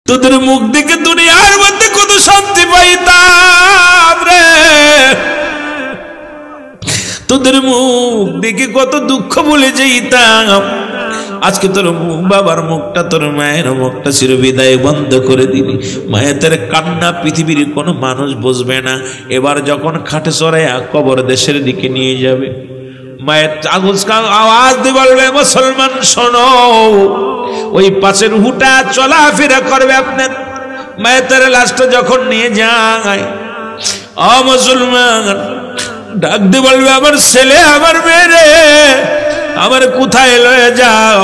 তোদের মুখ দেখে দুনিয়ার মধ্যে কত শান্তি পাইতাম রে, তোদের মুখ দেখে কত দুঃখ ভুলে যাইতাম। আজকে তোর বাবার মুখটা, তোর মায়ের মুখটা চির বিদায় বন্ধ করে দিলি। মায়ের কান্না পৃথিবীর কোনো মানুষ বুঝবে না। এবার যখন খাটে চড়াইয়া কবর দেশের দিকে নিয়ে যাবে, মায়ের আওয়াজ দিয়ে বলবে, মুসলমান শোনো, ওই পাশের হুটা চলাফেরা করবে আপনার। মায়ের লাশটা যখন নিয়ে যায়, ও মুসলমান ডাক দিয়ে বলবে, আমার ছেলে, আমার মেয়ে, আমার কোথায় লয়ে যাও?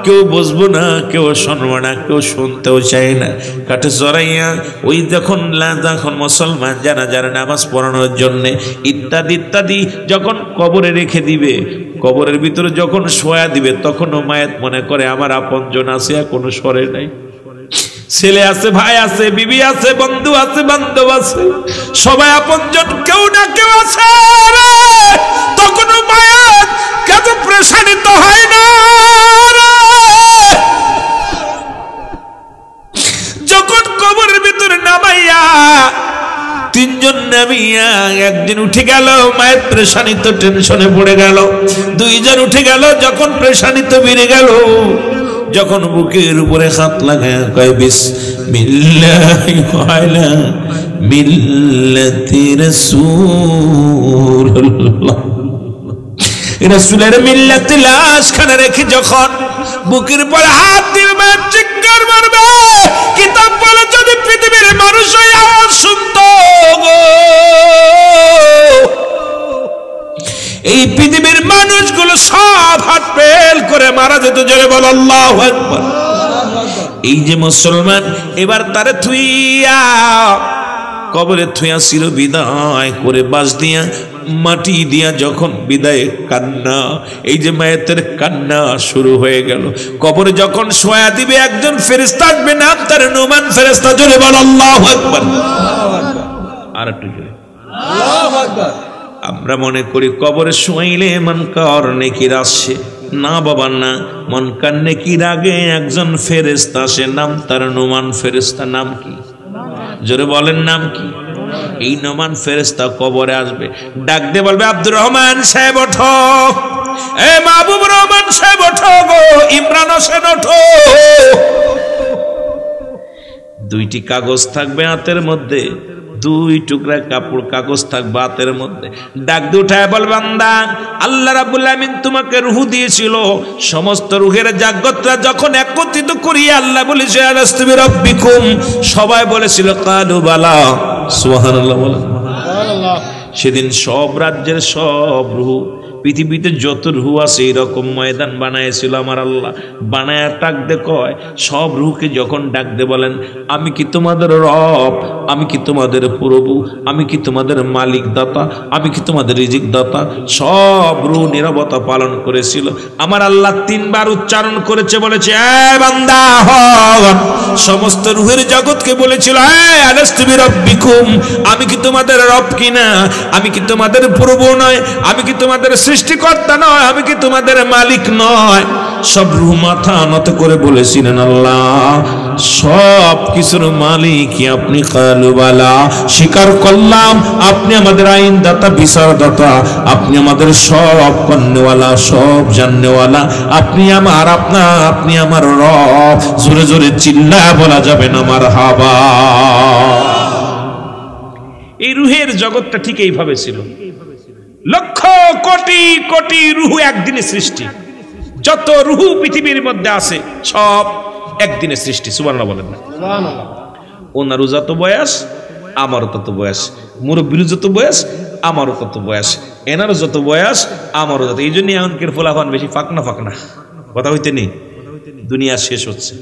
কেউ বুঝবো না, কেউ শুনবো না, কেউ শুনতেও চায় না। কাঠে চড়াইয়া ওই যখন মুসলমান জানাজার নামাজ পড়ানোর জন্যে ইত্যাদি ইত্যাদি যখন কবরে রেখে দিবে, কবরের ভিতরে যখন শোয়া দিবে, তখনও মায়ের মনে করে আমার আপনজন আছে, এখনো সরে নাই। ছেলে আছে, ভাই আছে, বিবি আছে, বন্ধু আছে, বান্ধব আছে, সবাই আপনজন কেউ না কেউ আছে। তখনও মায়ের কত প্রেশানিত হয় না। যখন কবরের ভিতরে নামাইয়া তিনজন নামিয়া একদিন উঠে গেল, মায়ের প্রেশানিত টেনশনে পড়ে গেল। দুইজন উঠে গেল, যখন প্রেশানিত বেড়ে গেল, যখন বুকের উপরে হাত লাগায় কয় বিসমিল্লাহি ওয়ালা মিল্লাতি রাসূলুল্লাহ, রাসূলের মিল্লাতে লাশ খানা রেখে যখন বুকের উপরে হাত দিবে, চিৎকার মারবে। কিতাব বলে যদি পৃথিবীর মানুষ ওই আওয়াজ শুনতো, এই পৃথিবীর মানুষগুলো সব হাত ফেল করে মারা যেত। জোরে বল আল্লাহু আকবার। এই যে মুসলমান এবার তারে থুইয়া কবরে থুইয়া ছিল, বিদায় করে বাস দিয়া মাটি দিয়া যখন বিদায় কান্না, এই যে মায়ের কান্না শুরু হয়ে গেল। কবরে যখন শোয়া দিবে, একজন ফেরেশতা আসবে, নাম তার নুমান ফেরেশতা। জোরে বল আল্লাহু আকবার। আর একটু জোরে আল্লাহু আকবার। আমরা মনে করি কবরে শোয়াইলে মনকার নেকির আসে, না বাবা না। মনকার নেকির আগে একজন ফেরেশতা আসে, নাম তার নুমান ফেরেশতা। নাম কি? জোরে বলেন, নাম কি? এই নুমান ফেরেশতা কবরে আসবে, ডাক দিয়ে বলবে, আব্দুর রহমান সাহেব ওঠো, এ মাহবুব রহমান সাহেব ওঠো গো, ইমরান হোসেন ওঠো। দুইটি কাগজ থাকবে হাতের মধ্যে, দুই টুকরা কাপড় কাগজ থাকবে হাতের মধ্যে। ডাক দিয়ে উঠায় বল, বান্দা, আল্লাহ রাব্বুল আমিন তোমাকে রূহ দিয়েছিল। সমস্ত রূহের জাগ্রতরা যখন একত্রিত করিয়া আল্লাহ বলেছে আলাস্তু বিরাব্বিকুম, সবাই বলেছিল কালু বালা। সুবহানাল্লাহ বলেন সুবহানাল্লাহ। সেদিন সব রাজ্যের সব রূহ, পৃথিবীতে যত রূহ আছে এরকম ময়দান বানাইছিল আমার আল্লাহ। বানায়া ডাক দে কয়, সব রূহকে যখন ডাক দে বলেন, আমি কি তোমাদের রব? আমি কি তোমাদের প্রভু? আমি কি তোমাদের মালিক দাতা? আমি কি তোমাদের রিজিক দাতা? সব রূহ নীরবতা পালন করেছিল। আমার আল্লাহ তিনবার উচ্চারণ করেছে, বলেছে, এ বান্দা হন। সমস্ত রূহের জগৎকে বলেছিল, এ আলাস্তু বিরাব্বিকুম, আমি কি তোমাদের রব কিনা? আমি কি তোমাদের প্রভু নয়? আমি কি তোমাদের সৃষ্টিকর্তা নয়? আমি কি তোমাদের মালিক নয়? সব রূহ মাথা নত করে বলেছিলেন, আল্লাহ সব কিছুর মালিক আপনি। কালু বালা, স্বীকার করলাম আপনি আমাদের আইন দাতা, বিচার দাতা, আপনি আমাদের সব কন্যাওয়ালা, সব জাননেওয়ালা, আপনি আমার আপনি আমার রব। জোরে জোরে চিল্লা বলা যাবে না মারহাবা। এই রূহের জগৎটা ঠিক এইভাবে ছিল। লক্ষ কোটি কোটি রূহ একদিনে সৃষ্টি। যত রূহ পৃথিবীর মধ্যে আছে সব একদিনে সৃষ্টি। সুবহানাল্লাহ বলেন না? সুবহানাল্লাহ। ওনারও যত বয়স আমারও তত বয়স, মুরব্বিরও যত বয়স আমারও তত বয়স, এনারও যত বয়স আমারও তত। এই জন্য এখনকার ফলাফল বেশি ফাঁকনা ফাঁকনা কথা হইতে নেই, দুনিয়া শেষ হচ্ছে।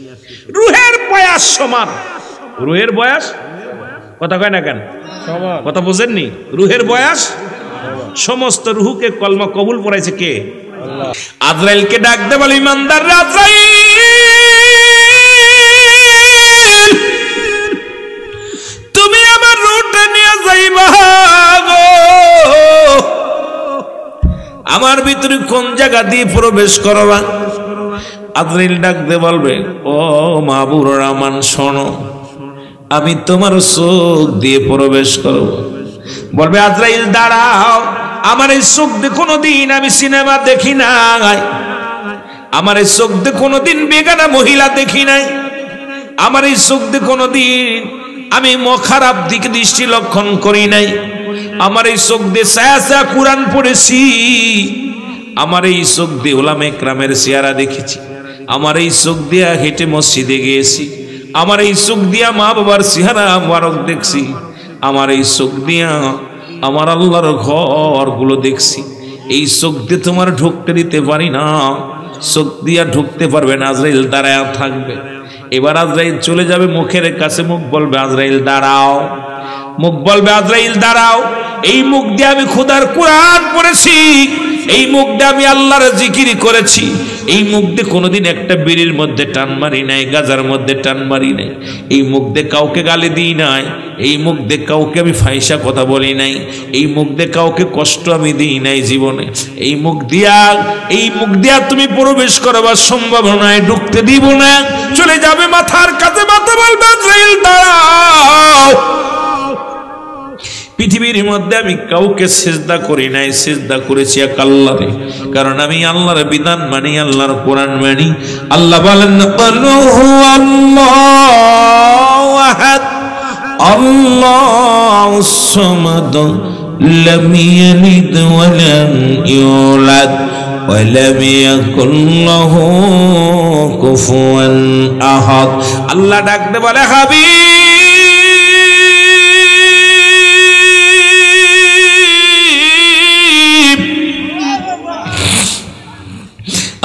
রূহের বয়স সমান, রূহের বয়স কথা কয় না কেন? কথা বুঝেননি? রূহের বয়স, সমস্ত রূহকে কলমা কবুল পড়াইছে কে? আল্লাহ। আজরাইলকে ডাক দে বলে, ইমানদার আজরাইল, তুমি আমার রূহটা নিয়ে যাইবা গো। আমার ভিতরে কোন জায়গা দিয়ে প্রবেশ করবা? আজরাইল ডাক দিয়ে বলবে, ও মাহবুবুর রহমান শোনো, আমি তোমার চোখ দিয়ে প্রবেশ করব। বলবে আজরাইল দাঁড়াও, আমার এই চোখ দিয়ে কোনোদিন আমি সিনেমা দেখি নাই, আমার এই চোখ দিয়ে কোনোদিন বেগানা মহিলা দেখি নাই, আমার এই চোখ দিয়ে কোনোদিন আমি খারাপ দিকে দৃষ্টি লক্ষণ করি নাই, আমার এই চোখ দিয়ে ছায়া কুরআন পড়েছি, আমার এই চোখ দিয়ে উলামা ইকরামের চেহারা দেখেছি, আমার এই চোখ দিয়ে হেঁটে মসজিদে গিয়েছি, আমার এই চোখ দিয়া মা বাবার চেহারা মুবারক দেখছি, আমার এই চোখ দিয়া আমার আল্লাহর ঘরগুলো দেখছি। এই চোখ দিয়ে তোমার ঢুকতে দিতে পারি না, চোখ দিয়া ঢুকতে পারবে না। আজরাইল দাঁড়ায় থাকবে। এবার আজরাইল চলে যাবে মুখের কাছে, মুখ বলবে আজরাইল দাঁড়াও, মুখ বলবে আজরাইল দাঁড়াও, এই মুখ দিয়ে আমি খোদার কুরআন পড়েছি, এই মুখ দিয়ে আমি আল্লাহর জিকির করেছি, এই মুখ দিয়ে কোনোদিন একটা বিড়ির মধ্যে টান মারি নাই, গাজার মধ্যে টান মারি নাই, এই মুখ দিয়ে কাউকে গালি দিই নাই, এই মুখ দিয়ে কাউকে আমি ফাইসা কথা বলি নাই, এই মুখ দিয়ে কাউকে কষ্ট আমি দিই নাই জীবনে। এই মুখ দিয়া তুমি প্রবেশ করবার সম্ভব নয়, ঢুকতে দিব না। চলে যাবে মাথার কাছে, মাথা বলবে আজরাইল দাঁড়াও, পৃথিবীর মধ্যে আমি কাউকে সিজদা করি নাই, সিজদা করেছি এক আল্লাহরে, কারণ আমি আল্লাহর বিধান মানি, আল্লাহর কোরআন মানি। আল্লাহ বলেন আল্লাহু আহাদ আল্লাহুস সামাদ লাম ইয়ালিদ ওয়া লাম ইউলাদ ওয়া লাম ইয়াকুল লাহু কুফুয়ান আহাদ। আল্লাহ ডাকতে বলে হাবিব,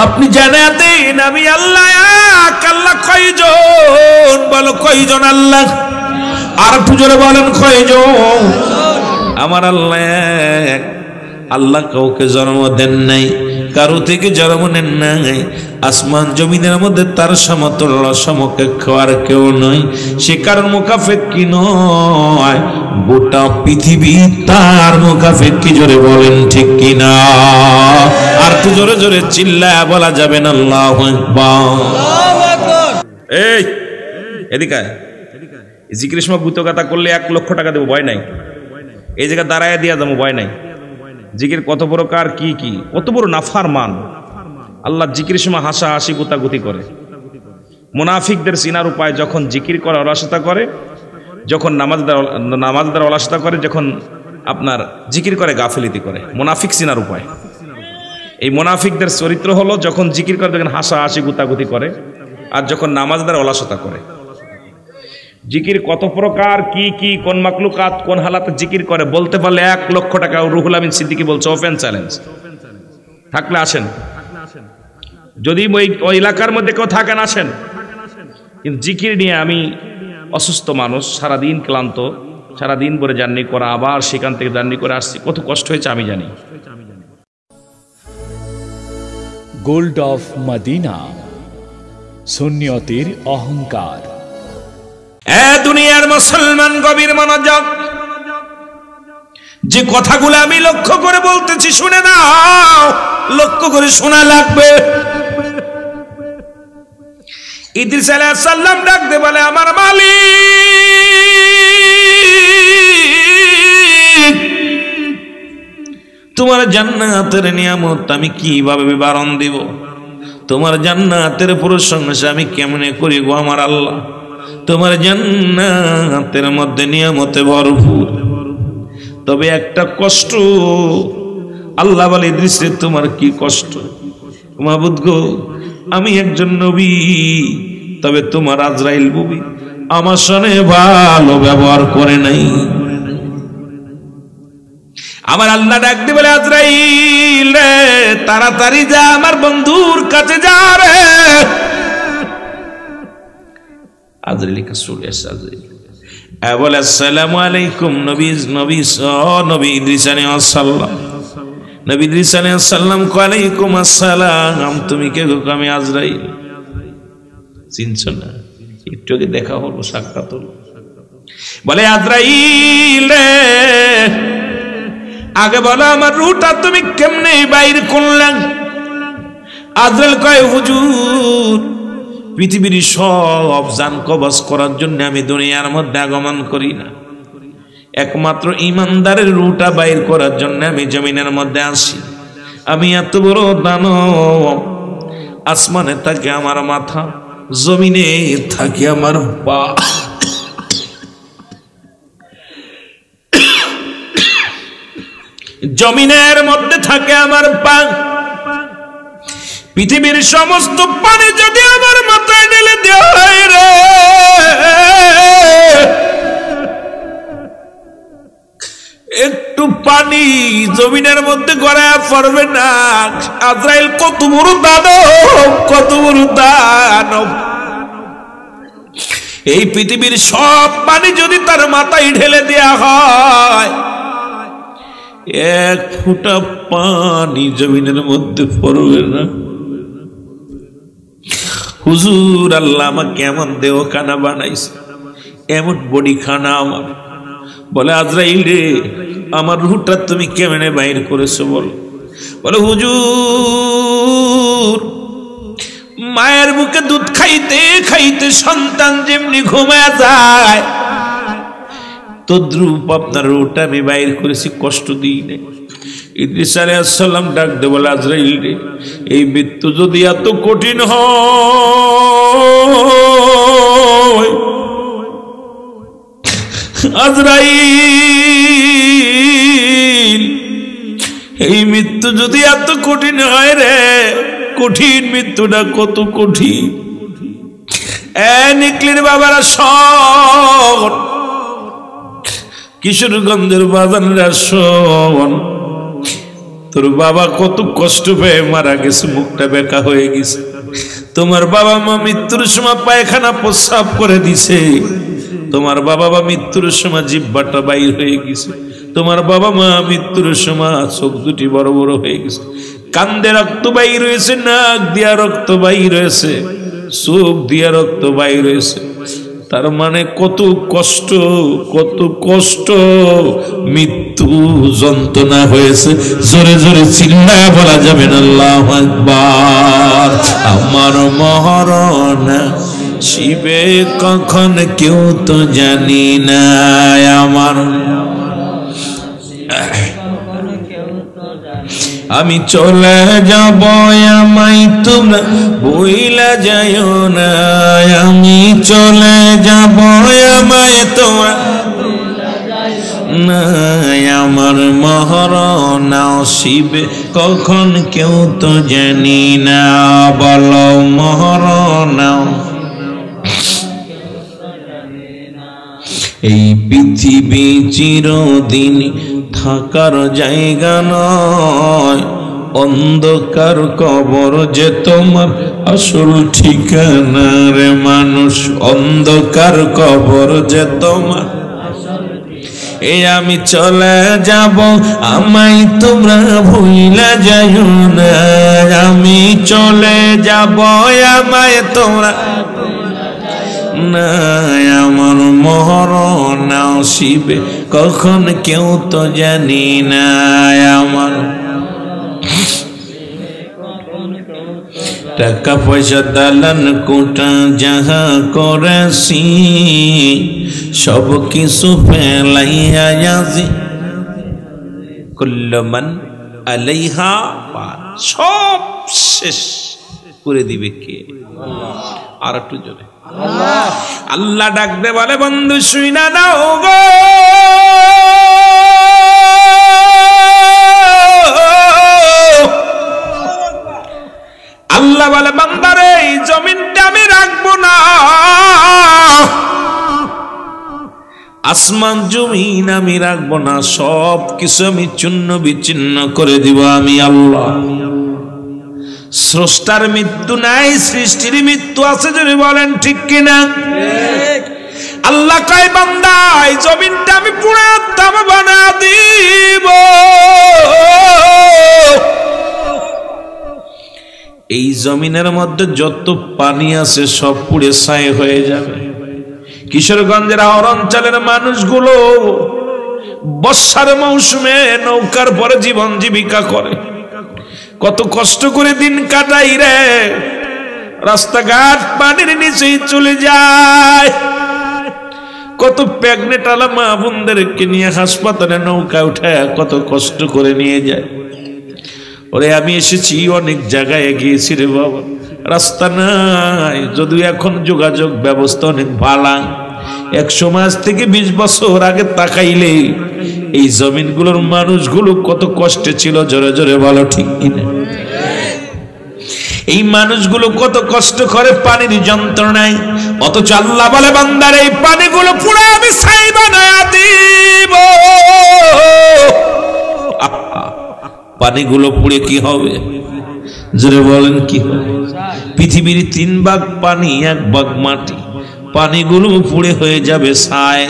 আপনি জানা দেন আমি আল্লাহ এক। আল্লাহ কয়জন? বলো কয়জন আল্লাহ? আর একটু জোরে বলেন কয়জন? আমার আল্লাহ এক। আল্লাহ কাউকে জন্ম দেন নাই, কারো থেকে জন্ম নেন নাই। আসমান জমিনের মধ্যে তার সমতুল্য সমকক্ষ আর কেউ নয়, সে কারোর মুখাপেক্ষী নয়, গোটা পৃথিবী তার মুখাপেক্ষী। জোরে বলেন ঠিক কিনা? আর একটু জোরে জোরে চিল্লায়া বলা যাবে না আল্লাহু আকবার। এই এদিকে জিকির সময় গুতগাতা করলে 1 লক্ষ টাকা দেবো, ভয় নাই। এই জায়গা দাঁড়ায় দিয়া যাবো, ভয় নাই। জিকির কত প্রকার, কি কি, কত বড় নাফরমান। আল্লাহ জিকির সময় হাসা হাসি গুতাগুতি করে। মুনাফিকদের চিনার উপায়, যখন জিকির করে অলসতা করে, যখন নামাজদার অলসতা করে, যখন আপনার জিকির করে গাফিলতি করে। মুনাফিক চিনার উপায় এই। মুনাফিকদের চরিত্র হলো যখন জিকির করে দেখেন হাসা হাসি গুতাগুতি করে, আর যখন নামাজদার অলসতা করে। জিকির কত প্রকার, কি কি, কোন মাকলুকাত কোন হালাতে জিকির করে বলতে পারলে 1 লক্ষ টাকা। রুহুল আমিন সিদ্দিকী বলছে ওপেন চ্যালেঞ্জ। থাকলে আসেন, যদি ওই এলাকার মধ্যে কেউ থাকেন আসেন। কিন্তু জিকির নিয়ে আমি অসুস্থ মানুষ, সারাদিন ক্লান্ত, সারাদিন পরে জার্নি করা, আবার সেখান থেকে জার্নি করে আসছি, কত কষ্ট হয়েছে আমি জানি। গোল্ড অফ মদিনা, সুন্নিয়তের অহংকার। দুনিয়ার মুসলমান গভীর মনোযোগ, যে কথাগুলো আমি লক্ষ্য করে বলতেছি শুনে নাও, লক্ষ্য করে শোনা লাগবে। ইদ্রিস আলাইহিস সালাম ডাকতে বলে আমার মালিক, তোমার জান্নাতের নিয়ামত আমি কিভাবে বিবরণ দিব? তোমার জান্নাতের প্রশংসা আমি কেমনে করি গো আমার আল্লাহ? তোমার জান্নাতের মধ্যে নিয়ামতে ভরপুর, তবে একটা কষ্ট। আল্লাহ বলে ইদ্রিস রে তোমার কি কষ্ট? মাবুদ গো আমি একজন নবী, তবে তোমার আজরাইল নবী আমার সঙ্গে ভালো ব্যবহার করে নাই। আমার আল্লাহ ডাক দিয়ে বলে আজরাইল রে তাড়াতাড়ি যা, আমার বন্ধুর কাছে যা রে। আজরাইল চলে আসে। আজরাইল বলে আসসালামু আলাইকুম নবী ইদ্রিস আলাইহিস সালাম। নবী ইদ্রিস আলাইহিস সালাম ওয়ালাইকুম আসসালাম। তুমি কে গো? আমি আজরাইল। চিনছো না? একটু আগে দেখা হলো, সাক্ষাৎ হলো। বলে আজরাইল রে আগে বলো আমার রূহটা তুমি কেমনে বাইর করলেন? আজরাইল কয় হুজুর পৃথিবীর সব জান কবজ করার জন্য আমি দুনিয়ার মধ্যে আগমন করি না, একমাত্র ইমানদারের রুটা বাইর করার জন্য আমি জমিনের মধ্যে আসি। আমি এত বড় দানব, আসমানে থাকে আমার মাথা, জমিনে থাকে আমার পা। জমিনের মধ্যে থাকে আমার পা। পৃথিবীর সমস্ত পানি যদি আমার মাথায় ঢেলে দেওয়া হয় রে, একটু পানি জমিনের মধ্যে গড়ায় পড়বে না। আজরাইল কত বড় দানব, কত বড় দানব! এই পৃথিবীর সব পানি যদি তার মাথায় ঢেলে দেয়া হয়, এক ফোঁটা পানি জমিনের মধ্যে পড়বে না। হুজুর আল্লাহ আমাকে এমন দেহ খানা বানাইছে, এমন বডি খানা আমার। বলে আজরাইল রে, আমার রুহটা তুমি কেমনে বাইর করেছো বলো? বলে হুজুর, মায়ের বুকে দুধ খাইতে খাইতে সন্তান যেমনি ঘুমায় যায়, তদ্রূপ আপনার রুহটা আমি বাইর করেছি, কষ্ট দিই নাই। ইদ্রিস আলাইহিস সালাম ডাক দে বলে আজরাইল রে, এই মৃত্যু যদি এত কঠিন হয়, আজরাইল এই মৃত্যু যদি এত কঠিন হয় রে, কঠিন মৃত্যুটা কত কঠিন। নিকলির বাবারা শোন, কিশোরগঞ্জের বাজানরা শোন, তোর বাবা কত কষ্ট পেয়ে মারা গেছে, মুখটা বেঁকা হয়ে গেছে। তোমার বাবা মা মৃত্যুর সময় পায়খানা প্রস্রাব করে দিছে, তোমার বাবা মা মৃত্যুর সময় জিহ্বাটা বাইর হয়ে গেছে, তোমার বাবা মা মৃত্যুর সময় চোখ দুটি বড় বড় হয়ে গেছে, কান্দে রক্ত বাইর হয়েছে, নাক দিয়া রক্ত বাইর হয়েছে, চোখ দিয়া রক্ত বাইর হয়েছে। তার মানে কত কষ্ট, কত কষ্ট, মৃত্যু যন্ত্রণা হয়েছে। জোরে জোরে চিল্লায় বলা যাবে না আল্লাহু আকবার। আমার মরণ শিবে কখন কেউ তো জানি না, আমার আমি চলে যাব, আমায় তোমরা ভুইলা যাইও না, আমি চলে যাব, আমায় তোমরা না, আমার মরণ শিবে কখন কেউ তো জানি না, বলো মরণ। এই পৃথিবী চিরদিন থাকার জায়গা নয়, অন্ধকার কবর যে তোমার আসল ঠিকানা রে মানুষ, অন্ধকার কবর যে তোমার। এই আমি চলে যাব, আমায় তোমরা ভুইলা যাইও না, আমি চলে যাব, আমায় তোমরা না, আমার মরণ শিবে কখন কেউ তো জানি না, আমার টাকা পয়সা দালান কোটা যাহা করেছি, সব কিছু ফেলাইয়া যাচ্ছি, কুল্লু মান আলাইহা ফান, সব শেষ করে দিবে কে? আর একটু জোরে আল্লাহ ডাক দে বলে, বন্ধু শুইনা দাও গো, আল্লাহ বলে বান্দারে এই জমিনটা আমি রাখবো না, আসমান জমিন আমি রাখবো না, সব কিছু আমি চূর্ণ বিচ্ছিন্ন করে দিব আমি আল্লাহ। স্রষ্টার মৃত্যু নাই, সৃষ্টির মৃত্যু আছে, যদি বলেন ঠিক কিনা? আল্লাহ কয় বান্দা এই জমিনটা আমি পুরো দাম বানা দিব, এই জমিনের মধ্যে যত পানি আছে সব পুড়ে ছাই হয়ে যাবে। কিশোরগঞ্জের হাওর অঞ্চলের মানুষগুলো বর্ষার মৌসুমে নৌকার পরে জীবন জীবিকা করে, কত কষ্ট করে দিন কাটাই রে, রাস্তাঘাট পানির নিচেই চলে যায়। কত প্রেগনেন্ট আলা মা বোনদেরকে নিয়ে হাসপাতালে নৌকা উঠায় কত কষ্ট করে নিয়ে যায়। ওরে আমি এসেছি অনেক জায়গায় গিয়েছি রে বাবা, রাস্তা নাই, যদিও এখন যোগাযোগ ব্যবস্থা অনেক ভালো। 100 মাস থেকে 20 বছর আগে তাকাইলে এই জমিনগুলোর মানুষগুলো কত কষ্টে ছিল, জোরে জোরে বলো ঠিক কিনা? এই মানুষগুলো কত কষ্ট করে পানির যন্ত্রণায়, অথচ আল্লাহ বলে বান্দার এই পানিগুলো পুরো আমি ছাই বানায়া দিব। পানিগুলো পুড়ে কি হবে? জোরে বলেন কি হবে? পৃথিবীর 3 ভাগ পানি, 1 ভাগ মাটি। পানিগুলো পুড়ে হয়ে যাবে ছাই,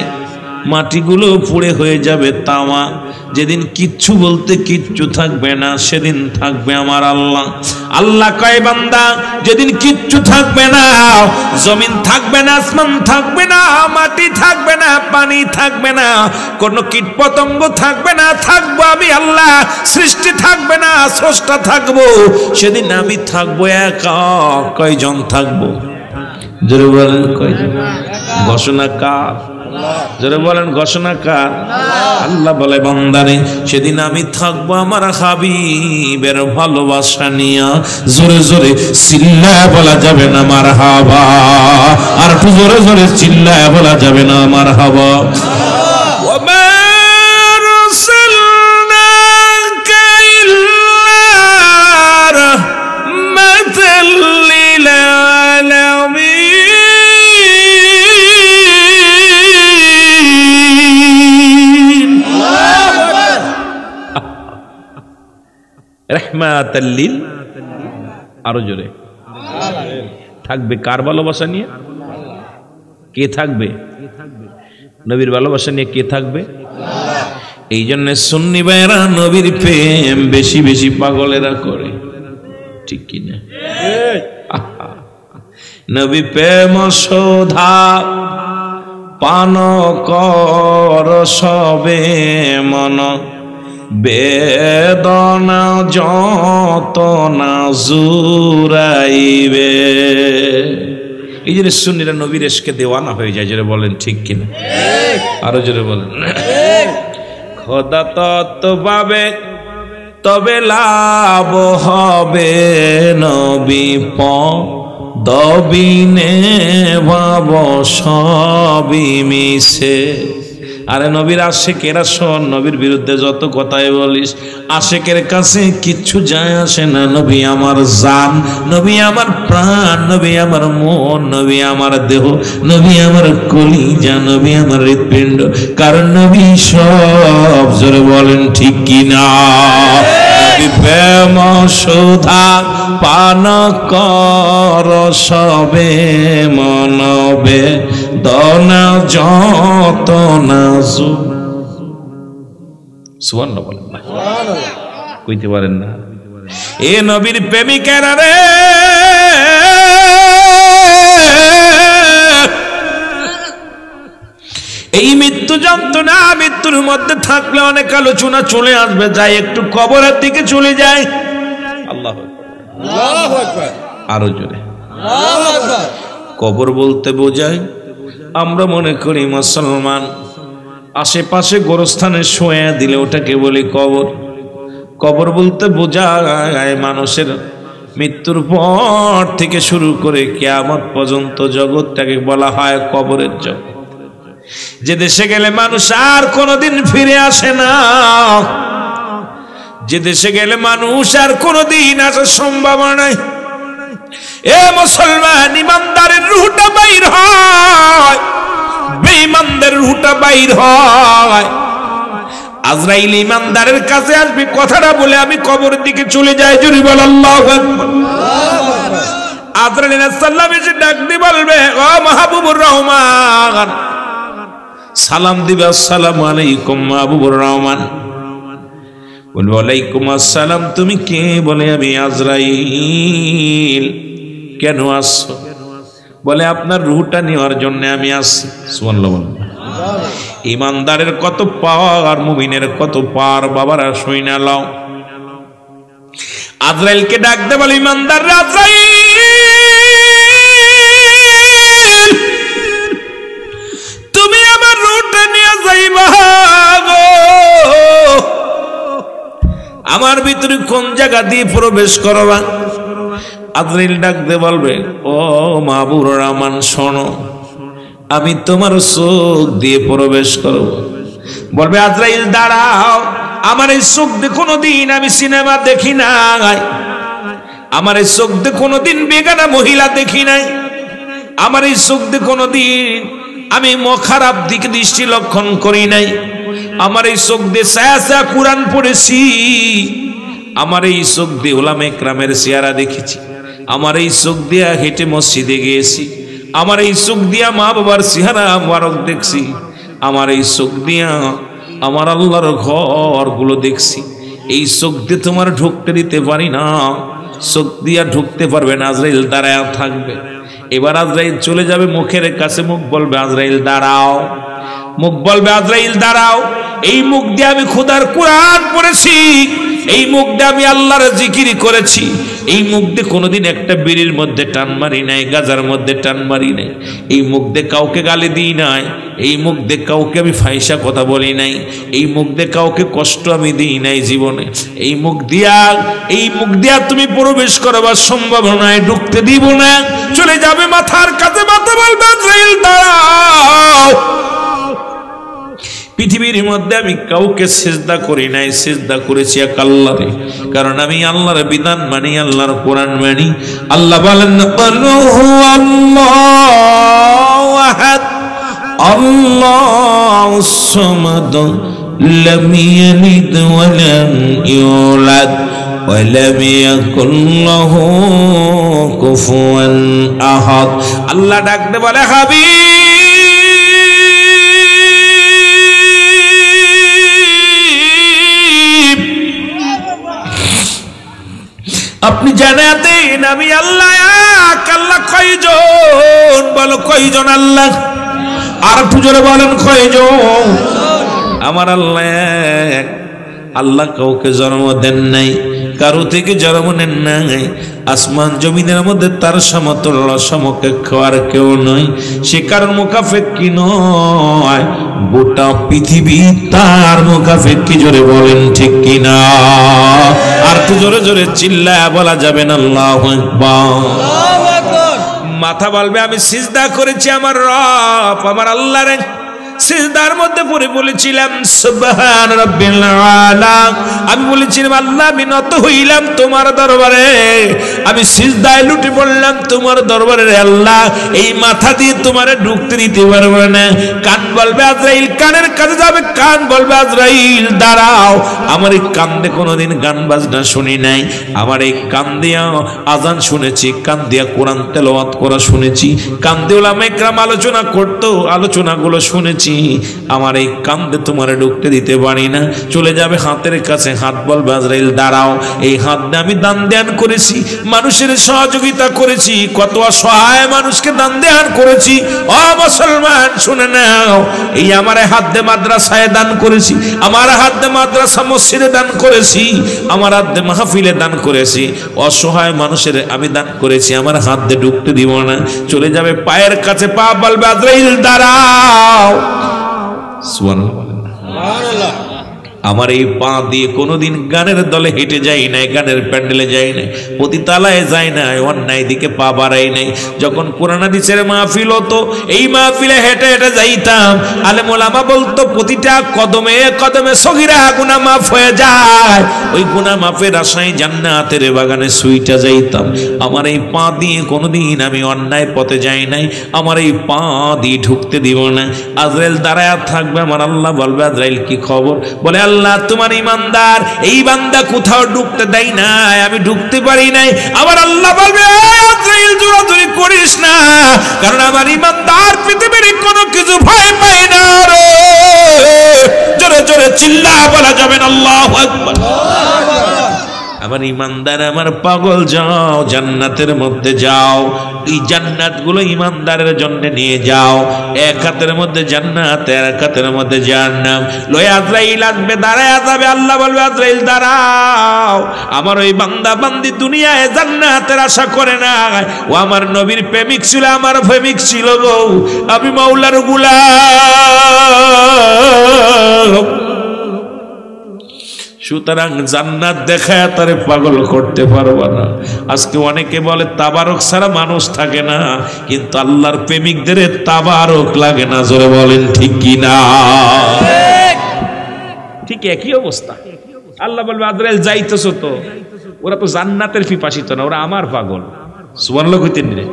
মাটিগুলো পুড়ে হয়ে যাবে তামা। যেদিন কিচ্ছু বলতে কিচ্ছু থাকবে না, সেদিন থাকবে আমার আল্লাহ। আল্লাহ কয় বান্দা যেদিন কিচ্ছু থাকবে না, জমিন থাকবে না, আসমান থাকবে না, মাটি থাকবে না, পানি থাকবে না, কোনো কীট পতঙ্গ থাকবে না, থাকবো আমি আল্লাহ। সৃষ্টি থাকবে না, স্রষ্টা থাকবো। সেদিন আমি থাকবো একা। কয়জন থাকবো? জোরে বলেন কয়জন? ঘোষণা কার? জোরে বলেন ঘোষণা কার? আল্লাহ বলে বান্দারে সেদিন আমি থাকবো আমার হাবিবের ভালোবাসা নিয়া। জোরে জোরে চিল্লায় বলা যাবে না মারহাবা, আর একটু জোরে জোরে চিল্লায় বলা যাবে না মারহাবা। রহমাতাল্লিল, আরো জোরে থাকবে কার ভালোবাসা নিয়ে? কে থাকবে? নবীর ভালোবাসা নিয়ে কে থাকবে? এই জন্য সুন্নি ভাইরা নবীর প্রেম বেশি বেশি পাগলেরা করে, ঠিক কিনা? নবী প্রেম শোধা পান কর সবে মন, বেদনা যতনা জুরাইবে। এই যে সুন্নিরা নবীর ইশকে দেওয়ানা হয়ে যায়, জোরে বলেন ঠিক কিনা? আরো জোরে বলেন। খোদা তত্ত্ব পাবে তবে লাভ হবে, নবী পদবিনে ভাব সবই মিশে। আরে নবীর আশেকেরা শোন, নবীর বিরুদ্ধে যত কথাই বলিস আশেকের কাছে কিচ্ছু যায় আসে না। নবী আমার জান, নবী আমার প্রাণ, নবী আমার মন, নবী আমার দেহ, নবী আমার কলিজা, নবী আমার হৃৎপিণ্ড, কারণ নবী সব। জোরে বলেন ঠিক কিনা? প্রেম সুধা পান কর সবে মনবে, দনা যত না। সুবহানাল্লাহ বলেন না, কইতে পারেন না? এ নবীর প্রেমিকেরা রে, এই মৃত্যু যন্ত্রণা, মৃত্যুর মধ্যে থাকলে অনেক আলোচনা চলে আসবে, যাই একটু কবরের দিকে চলে যায়। আল্লাহু আকবার, আরো জোরে। কবর বলতে বোঝায়, আমরা মনে করি মুসলমান আশেপাশে গোরস্থানে শোয়া দিলে ওটাকে বলি কবর। কবর বলতে বোঝায় মানুষের মৃত্যুর পর থেকে শুরু করে কিয়ামত পর্যন্ত জগৎটাকে বলা হয় কবরের জগৎ। যে দেশে গেলে মানুষ আর কোনোদিন ফিরে আসে না, যে দেশে গেলে মানুষ আর কোনোদিন আসার সম্ভাবনা নাই। এ মুসলমান, ইমানদারের রূহটা বাইর হয়, বেঈমানদের রূহটা বাইর হয়। আজরাইল ইমানদারের কাছে আসবে, কথাটা বলে আমি কবরের দিকে চলে যাই। জোরে বল আল্লাহু আকবার। আজরাইল আলাইহিস সালাম এসে ডাক দিয়ে বলবে, ও মাহবুবুর রহমান, সালাম দিবে, আসসালামু আলাইকুম মাহবুবুর রহমান। বলবে ওয়ালাইকুম আসসালাম। তুমি কে? বলে আমি আজরাইল। কেন আসছো? বলে আপনার রূহটা নেওয়ার জন্য আমি আসছি। সুবহানাল্লাহ। ইমানদারের কত পাওয়ার, মুমিনের কত পাওয়ার, বাবারা শুইনা লাও। আজরাইলকে ডাক দে বলে ইমানদার আজরাইল তুমি আমার রূহটা নিয়ে যাইবা গো, আমার ভিতরে কোন জায়গা দিয়ে প্রবেশ করবা? আজরাইল ডাক দে বলবে ও মাহবুবুর রহমান শোনো, আমি তোমার চোখ দিয়ে প্রবেশ করব। বলবে আজরাইল দাঁড়াও, আমার এই চোখ দিয়ে কোনোদিন আমি সিনেমা দেখি নাই, আমার এই চোখ দিয়ে কোনোদিন বেগানা মহিলা দেখি নাই, আমার এই চোখ দিয়ে কোনোদিন আমি খারাপ দিকে দৃষ্টি লক্ষণ করি নাই, আমার এই চোখ দিয়ে ছায়া কুরআন পড়েছি, আমার এই চোখ দিয়ে উলামায়ে কেরামের চেহারা দেখেছি, আমার এই চোখ দিয়ে হেঁটে মসজিদে গিয়েছি, আমার এই চোখ দিয়া মা বাবার চেহারা মুবারক দেখছি, আমার এই চোখ দিয়া আমার আল্লাহর ঘরগুলো দেখছি, এই চোখ দিয়ে তোমার ঢুকতে দিতে পারি না, চোখ দিয়া ঢুকতে পারবে না। আজরাইল দাঁড়ায় থাকবে। এবার আজরাইল চলে যাবে মুখের কাছে, মুখ বলবে আজরাইল দাঁড়াও, মুখ বলবে আজরাইল দাঁড়াও, এই মুখ দিয়ে আমি খোদার কুরআন পড়েছি, এই মুখ দিয়ে আমি আল্লাহর জিকির করেছি, এই মুখ দিয়ে কোনোদিন একটা বিড়ির মধ্যে টান মারি নাই, গাজার মধ্যে টান মারি নাই, এই মুখ দিয়ে কাউকে গালি দিই নাই, এই মুখ দিয়ে কাউকে আমি ফাহিশা কথা বলি নাই, এই মুখ দিয়ে কাউকে কষ্ট আমি দিই নাই জীবনে, এই মুখ দিয়া তুমি প্রবেশ করবার সম্ভব নয়, ঢুকতে দিব না, চলে যাবে মাথার কাছে, মাথা বলবে আজরাইল দাঁড়াও। পৃথিবীর মধ্যে আমি কাউকে সিজদা করি নাই, সিজদা করেছি এক আল্লাহরে, কারণ আমি আল্লাহর বিধান মানি, আল্লাহর কোরআন মানি। আল্লাহ বলেন আল্লাহু আহাদ আল্লাহুস সামাদ লাম ইয়ালিদ ওয়া লাম ইউলাদ ওয়া লাম ইয়াকুল লাহু কুফুয়ান আহাদ। আল্লাহ ডাকতে বলে হাবিব আপনি জানা দেন আমি আল্লাহ এক, আল্লাহ কয়জন? বলো কয়জন আল্লাহ? আর একটু জোরে বলেন কয়জন? আমার আল্লাহ এক, আল্লাহ কাউকে জন্ম দেন নাই, কারো থেকে জন্ম নেন নাই, আসমান জমিনের মধ্যে তার সমতুল্য সমকক্ষ আর কেউ নয়, সে কারণ মুখাফেক্ষী নয়, গোটা পৃথিবী তার মুখাফেক্ষী। জোরে বলেন ঠিক কিনা? আর একটু জোরে জোরে চিল্লায়া বলা যাবে না আল্লাহু আকবার। মাথা বলবে আমি সিজদা করেছি আমার রব আমার আল্লাহর, সিজদার মধ্যে পড়ে বলেছিলাম সুবহান রাব্বিল আলা, আমি বলেছিলাম আল্লাহ আমি নত হইলাম তোমার দরবারে, আমি সিজদায় লুটে পড়লাম তোমার দরবারে আল্লাহ, এই মাথা দিয়ে তোমারে ঢুকতে দিতে পারবে না। কান বলবে আজরাইল, কানের কাছে যাবে, কান বলবে আজরাইল দাঁড়াও, আমার এই কান দিয়ে কোনোদিন গান বাজনা শুনি নাই, আমার এই কান দিয়া আজান শুনেছি, কান দিয়া কোরআন তেলাওয়াত করা শুনেছি, কান দিয়ে উলামায়ে কেরাম আলোচনা করতো, আলোচনাগুলো শুনেছি, আমার এই কান্দে তোমারে ঢুকতে দিতে পারি না। চলে যাবে হাতের কাছে, হাত বলবে আজরাইল দাঁড়াও, এই হাত দিয়ে আমি দান ধ্যান করেছি, মানুষের সহযোগিতা করেছি, কত অসহায় মানুষকে দান ধ্যান করেছি। ও মুসলমান শুনে নাও, এই আমার হাত দিয়ে মাদ্রাসায় দান করেছি, আমার হাত দিয়ে মাদ্রাসা মসজিদে দান করেছি, আমার হাত দিয়ে মাহফিলে দান করেছি, অসহায় মানুষের আমি দান করেছি, আমার হাত দিয়ে ঢুকতে দিব না। চলে যাবে পায়ের কাছে, পা বলবে আজরাইল দাঁড়াও। সুবহানাল্লাহ। আমার এই পা দিয়ে কোনোদিন গানের দলে হেঁটে যাই নাই, গানের প্যান্ডেলে যাই নাই, পতিতালায় যাই নাই, অন্যায় দিকে পা বাড়াই নাই। যখন কোরআন হাদিসের মাহফিল হতো, এই মাহফিলে হেঁটে হেঁটে যাইতাম, আলেম ওলামা বলতো প্রতিটা কদমে কদমে সগীরা গুনাহ মাফ হয়ে যায়, ওই গুনাহ মাফের আশায় জান্নাতের বাগানে সুইটা যাইতাম। আমার এই পা দিয়ে কোনোদিন আমি অন্যায় পথে যাই নাই, আমার এই পা দিয়ে ঢুকতে দিব না। আজরাইল দাঁড়ায় থাকবে, আমার আল্লাহ বলবে আজরাইল কি খবর? বলে আল্লাহ তোমার ইমানদার এই বান্দা কোথাও ঢুকতে দেয় নাই, আমি ঢুকতে পারি নাই। আবার আল্লাহ বলবে আজরাইল জোরাজুরি করিস না, কারণ আমার ইমানদার পৃথিবীর কোনো কিছু ভয় পায় না রে। জোরে জোরে চিল্লা বলা যাবে না আল্লাহু আকবার। আমার ইমানদার আমার পাগল যাও জান্নাতের মধ্যে যাও, এই জান্নাতগুলো ইমানদারের জন্য নিয়ে যাও। এক হাতের মধ্যে জান্নাত, এক হাতের মধ্যে জাহান্নাম। লয়ে আজরাইল আসবে, দাঁড়ায় যাবে, আল্লাহ বলবে আজরাইল দাঁড়াও, আমার ওই বান্দা বান্দি দুনিয়ায় জান্নাতের আশা করে না, ও আমার নবীর প্রেমিক ছিল, আমার প্রেমিক ছিল গো, আমি মাওলার গোলাম। সুতরাং জান্নাত দেখায় তারে পাগল করতে পারবো না। আজকে অনেকে বলে তাবারক ছাড়া মানুষ থাকে না, কিন্তু আল্লাহর প্রেমিকদের তাবারক লাগে না। জোরে বলেন ঠিক কি না? ঠিক একই অবস্থা। আল্লাহ বলবে আজরাইল যাইতেছো তো, ওরা তো জান্নাতের পিপাসিত না, ওরা আমার পাগল। সুবহানাল্লাহ কইতেন রে,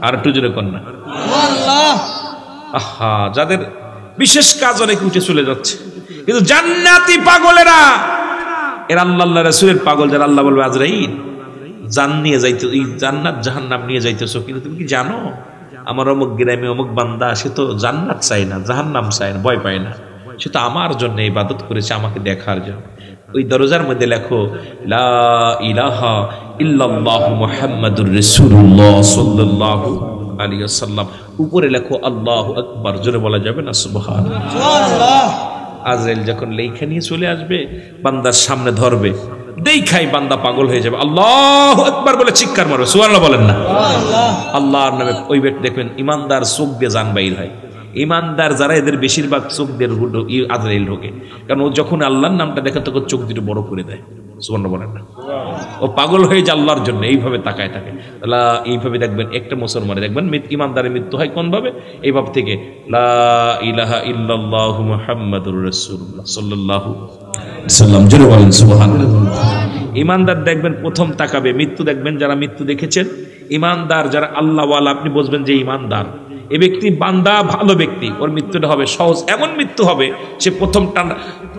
আর একটু জোরে কর না। আহা, যাদের বিশেষ কাজ অনেক উঠে চলে যাচ্ছে, কিন্তু জান্নাতি পাগলেরা এরা আল্লাহ রাসূলের পাগল, যারা আল্লাহ বলবে আজরাইল জান নিয়ে যাইতে, এই জান্নাত জাহান্নাম নিয়ে যাইতেছো, কিন্তু তুমি কি জানো আমার অমুক গ্রামে অমুক বান্দা, সে তো জান্নাত চায় না, জাহান্নাম চায় না, ভয় পায় না, সে তো আমার জন্য ইবাদত করেছে, আমাকে দেখার জন্য। ওই দরজার মধ্যে লেখো লা ইলাহা ইল্লাল্লাহু মুহাম্মাদুর রাসূলুল্লাহ সাল্লাল্লাহু আলাইহি ওয়াসাল্লাম, উপরে লেখো আল্লাহু আকবার। জোরে বলা যাবে না সুবহানাল্লাহ? আজরাইল যখন লেখা নিয়ে চলে আসবে, বান্দার সামনে ধরবে, দেখাই বান্দা পাগল হয়ে যাবে, আল্লাহু আকবার বলে চিৎকার মারবে। সুবহানাল্লাহ বলেন না? আল্লাহর নামে ওই ব্যক্তি দেখবেন ইমানদার চোখ দিয়ে জান বাইর হয়। ইমানদার যারা, এদের বেশিরভাগ চোখ দিয়ে আজরাইল ঢোকে, কারণ ও যখন আল্লাহর নামটা দেখে তখন চোখ দুটো বড় করে দেয়। সুবহানাল্লাহ বলেন না? ও পাগল হয়ে যায় আল্লাহর জন্য, এইভাবে তাকায় থাকে। এইভাবে দেখবেন একটা মুসলমানে দেখবেন ইমানদারের মৃত্যু হয় কোন ভাবে? এই ভাব থেকে লা ইলাহা ইল্লাল্লাহু মুহাম্মাদুর রাসূলুল্লাহ সাল্লাল্লাহু আলাইহি ওয়াসাল্লাম। জোরে বলেন সুবহানাল্লাহ। ইমানদার দেখবেন প্রথম তাকাবে, মৃত্যু দেখবেন যারা মৃত্যু দেখেছেন, ইমানদার যারা আল্লাহওয়ালা, আপনি বুঝবেন যে ইমানদার এ ব্যক্তি বান্দা, ভালো ব্যক্তি, ওর মৃত্যুটা হবে সহজ। এমন মৃত্যু হবে, সে প্রথম টান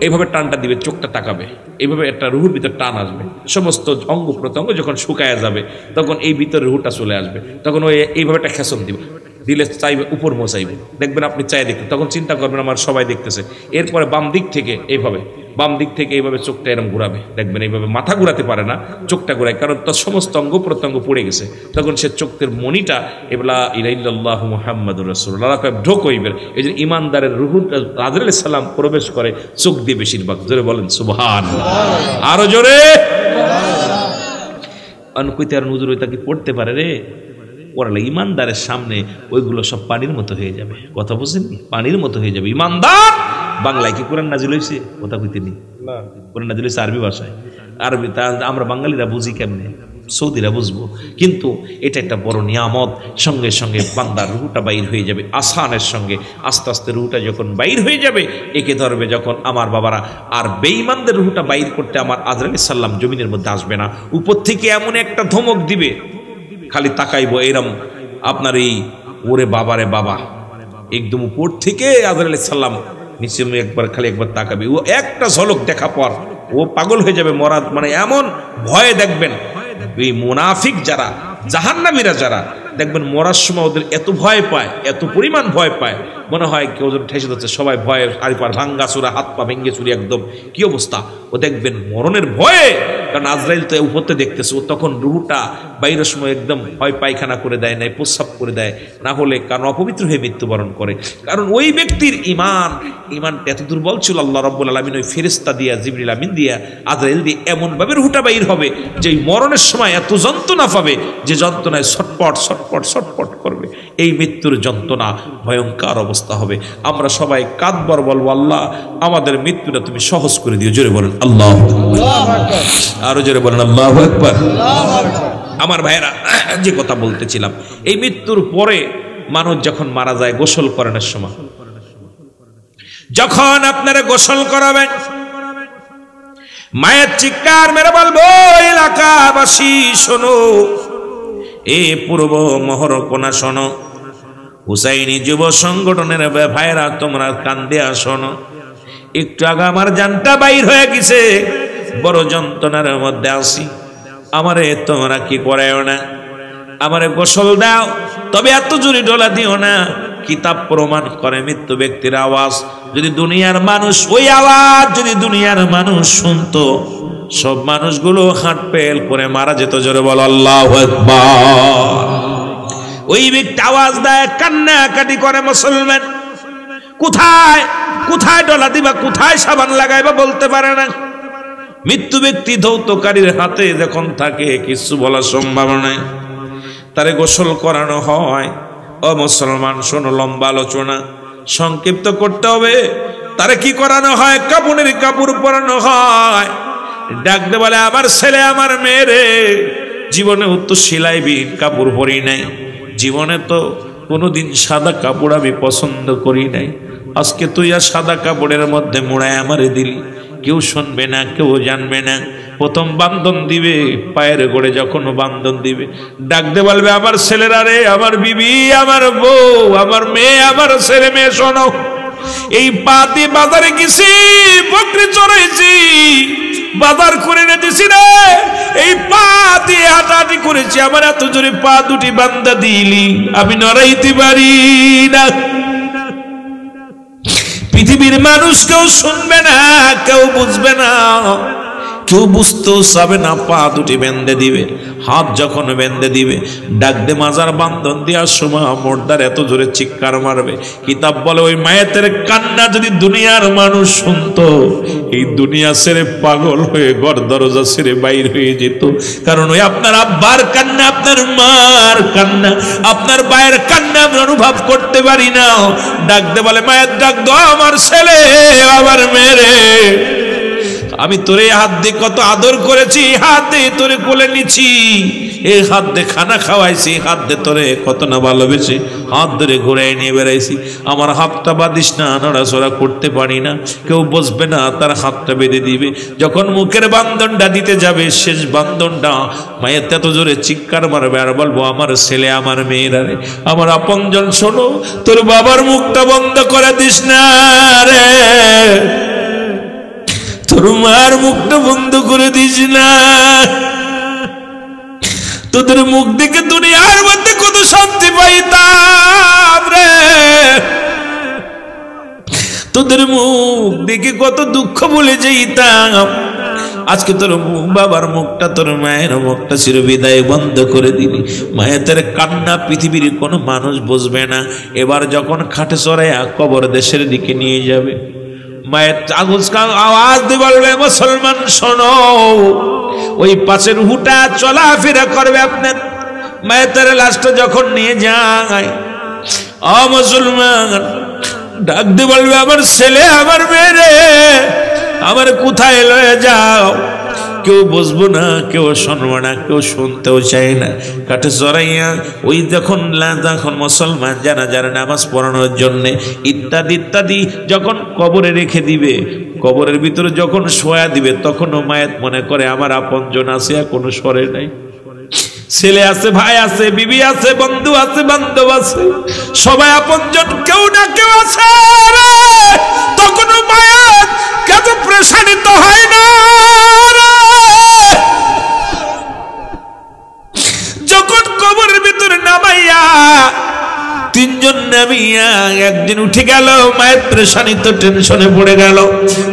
এইভাবে টানটা দিবে, চোখটা তাকাবে, এইভাবে একটা রুহুর ভিতর টান আসবে, সমস্ত অঙ্গ প্রত্যঙ্গ যখন শুকায় যাবে তখন এই ভিতরে রুহুটা চলে আসবে, তখন ওই এইভাবে একটা খেসন দিবে, দিলে চাইবে উপর মোচাইবে, দেখবেন আপনি চাই দেখতে, তখন চিন্তা করবেন আমার সবাই দেখতেছে। এরপরে বাম দিক থেকে এইভাবে, বাম দিক থেকে এইভাবে চোখটা এরম ঘুরাবে, দেখবেন এইভাবে মাথা ঘুরাতে পারে না, চোখটা ঘুরায়, কারণ তার সমস্ত অঙ্গ প্রত্যঙ্গ পড়ে গেছে। তখন সে চোখের মনিটা এবলা ইলাইল্লাহু মুহাম্মাদুর রাসূলুল্লাহ ঢোক হইবে। এই যে ইমানদারের রুহু আজরাইল আলাইহিস সালাম প্রবেশ করে চোখ দিয়ে বেশিরভাগ। জোরে বলেন সুবহানাল্লাহ, আরো জোরে। অনকইতে আর নুজুর ওইটা কি পড়তে পারে রে? ওরা ইমানদারের সামনে ওইগুলো সব পানির মতো হয়ে যাবে। কথা বুঝছেন? পানির মতো হয়ে যাবে। ইমানদার বাংলায় কি কোরআন নাজিল হয়েছে? কথা কইতে নেই, কোরআন নাজিল হয়েছে আরবি ভাষায়। আরবি তা আমরা বাঙালিরা বুঝি কেমনে, সৌদিরা বুঝবো, কিন্তু এটা একটা বড় নিয়ামত। সঙ্গে সঙ্গে বান্দার রুহুটা বাইর হয়ে যাবে আসানের সঙ্গে। আস্তে আস্তে রুহুটা যখন বাইর হয়ে যাবে, একে ধরবে যখন আমার বাবারা। আর বেঈমানদের রুহুটা বাইর করতে আমার আজরাইল আলাইহিস সালাম জমিনের মধ্যে আসবে না, উপর থেকে এমন একটা ধমক দিবে, খালি তাকাইবো এরম আপনার এই ওরে বাবারে বাবা, একদম উপর থেকে আজরাইল আলাইহিস সালাম নিচে একবার খালি একবার তাকাবে, ও একটা ঝলক দেখা পর ও পাগল হয়ে যাবে মরা, মানে এমন ভয়ে দেখবেন। এই মুনাফিক যারা, জাহান্নামীরা যারা, দেখবেন মরার সময় ওদের এত ভয় পায়, এত পরিমাণ ভয় পায়, মনে হয় কেউ যেন ঠেসে যাচ্ছে, সবাই ভয়ে আরিপার ভাঙ্গা চুরা, হাত পা ভেঙ্গে চুরি, একদম কি অবস্থা। ও দেখবেন মরণের ভয়ে, কারণ আজরাইল তো উপরতে দেখতেছে, ও তখন রুহুটা বাইরের সময় একদম হয় পায়খানা করে দেয়, নাই প্রস্রাব করে দেয়, না হলে কারণ অপবিত্র হয়ে মৃত্যুবরণ করে। কারণ ওই ব্যক্তির ইমানটা এত দুর্বল ছিল, আল্লাহ রাব্বুল আলামিন ওই ফেরেশতা দিয়া, জিবরিল আমিন দিয়া, আজরাইল দিয়ে এমনভাবে রুহুটা বাইর হবে যে মরণের সময় এত যন্ত্রণা পাবে যে যন্ত্রণায় ছটপট ছটপট ছটপট করবে। এই মৃত্যুর যন্ত্রণা ভয়ঙ্কর অবস্থা হবে। আমরা সবাই কাঁদবার বলবো, আল্লাহ আমাদের মৃত্যুটা তুমি সহজ করে দিও। জোরে বলেন আল্লাহু আকবার, আরো জোরে বলেন আল্লাহু আকবার। আমার ভাইরা, যে কথা বলতেছিলাম, এই মৃত্যুর পরে মানুষ যখন মারা যায় গোসল করানোর সময়, যখন আপনারা গোসল করাবেন, মায়ের চিৎকার মেরে বলবো, এলাকাবাসী শোনো, এ পূর্ব মহরকোনা শোনো, হুসাইনি যুব সংগঠনের ভাইরা তোমরা কান দিয়া শোনো, একটু আগে আমার জানটা বাইর হয়ে গেছে, বড় যন্ত্রণার মধ্যে আছি, আমারে তোমরা কি করাও না, আমারে গোসল দাও, তবে এত জোরে ডলা দিও না। কিতাব প্রমাণ করে মৃত্যু ব্যক্তির আওয়াজ যদি দুনিয়ার মানুষ, ওই আওয়াজ যদি দুনিয়ার মানুষ শুনতো, সব মানুষগুলো হাট পেল করে মারা যেত। জোরে বল আল্লাহু আকবার। ওই ব্যক্তি আওয়াজ দেয়, কান্নাকাটি করে, মুসলমান কোথায় কোথায় ডলা দিবা, কোথায় সাবান লাগাইবা বলতে পারে না। মৃত্যু ব্যক্তি ধৌতকারীর হাতে যখন থাকে কিছু বলার সম্ভাবনা নাই, তারে গোসল করানো হয়। ও মুসলমান শোনো, লম্বা আলোচনা সংক্ষিপ্ত করতে হবে। তারে কি করানো হয়? কাপুনের কাপড় পরানো হয়। ডাকতে বলে, আমার ছেলে আমার মেয়েরে, জীবনে তো সিলাইবিহীন কাপড় পরি নাই, জীবনে তো কোনোদিন সাদা কাপড় আমি পছন্দ করি নাই, আজকে তুই আর সাদা কাপড়ের মধ্যে মোড়ায় আমারে দিলি, কেউ শুনবে না, কেউ জানবে না। প্রথম বান্ধন দিবে পায়ের গোড়ে, যখন বান্ধন দিবে ডাকতে বলবে, আমার ছেলেরা রে, আমার বিবি, আমার বউ, আমার মেয়ে, আমার ছেলে মেয়ে, শোনো, এই পা দিয়ে বাজারে গেছি, বকরি চড়াইছি, বাজার করে এনে দিছি রে, এই পা দিয়ে হাঁটাহাঁটি করেছি, আমার এত জোরে পা দুটি বান্দা দিলি, আমি নড়াইতে পারি না। পৃথিবীর মানুষ কেউ শুনবে না, কেউ বুঝবে না, কেউ বুঝতেও চাবে না। পা দুটি বেঁধে দিবে, হাত যখন বেঁধে দিবে, ডাকতে মাজার বান্ধন দেওয়ার সময় মোর্দার এত জোরে চিৎকার মারবে। কিতাব বলে, ওই মায়েতের কান্না যদি দুনিয়ার মানুষ শুনতো, এই দুনিয়া ছেড়ে পাগল হয়ে ঘর দরজা ছেড়ে বাইর হয়ে যেত। কারণ ওই আপনার আব্বার কান্না, আপনার মার কান্না, আপনার ভাইয়ের কান্না আমরা অনুভব করতে পারি না। ডাকতে বলে, মায়ের ডাক দাও, আমার ছেলে, আমার মেয়ে, আমি তোরে হাত দিয়ে কত আদর করেছি, হাত দিয়ে তোরে কোলে নিচ্ছি, এই হাত দিয়ে খানা খাওয়াইছি, হাত দিয়ে তোরে কত না ভালোবেসে হাত ধরে ঘুরে নিয়ে বেড়াইছি, আমার হাতটা বাঁধিস না, নড়াচড়া করতে পারি না, কেউ বসবে না, তার হাতটা বেঁধে দিবে। যখন মুখের বান্ধনটা দিতে যাবে, শেষ বান্ধনটা, মায়ের এত জোরে চিৎকার মারবে আর বলবো, আমার ছেলে, আমার মেয়েরা রে, আমার আপনজন, শোনো, তোর বাবার মুখটা বন্ধ করে দিস না রে, তোর মার মুখটা বন্ধ করে দিস না, তোদের মুখ দেখে দুনিয়ার মধ্যে কত শান্তি পাইতাম রে, তোদের মুখ দেখে কত দুঃখ ভুলে যাইতাম, আজকে তোর বাবার মুখটা, তোর মায়ের মুখটা চির বিদায় বন্ধ করে দিলি। মায়ের কান্না পৃথিবীর কোনো মানুষ বুঝবে না। এবার যখন খাটে চড়াইয়া কবর দেশের দিকে নিয়ে যাবে, মায়ের আওয়াজ দিয়ে বলবে, মুসলমান শোনো, ওই পাশের হুটা চলাফেরা করবে আপনার। মায়ের লাশটা যখন নিয়ে যায়, ও মুসলমান, ডাক দিয়ে বলবে, আমার ছেলে, আমার মেয়ে, আমার কোথায় লয়ে যাও। কেউ বুঝবো না, কেউ শুনবো না, কেউ শুনতেও চায় না। কাঠে চড়াইয়া ওই যখন মুসলমান জানাজার নামাজ পড়ানোর জন্যে ইত্যাদি ইত্যাদি যখন কবরে রেখে দিবে, কবরের ভিতরে যখন শোয়া দিবে, তখনও মায়ের মনে করে, আমার আপনজন আছে, কোনো সরে নাই, ছেলে আছে, ভাই আছে, বিবি আছে, বন্ধু আছে, বান্ধব আছে, সবাই আপনজন, কেউ না কেউ আছে। তখনও মায়ের কত প্রেশানিত হয় না। যখন কবরের ভিতরে নামাইয়া তিনজন নামিয়া, একজন উঠে গেল, মায়ের প্রেশানিত টেনশনে পড়ে গেল,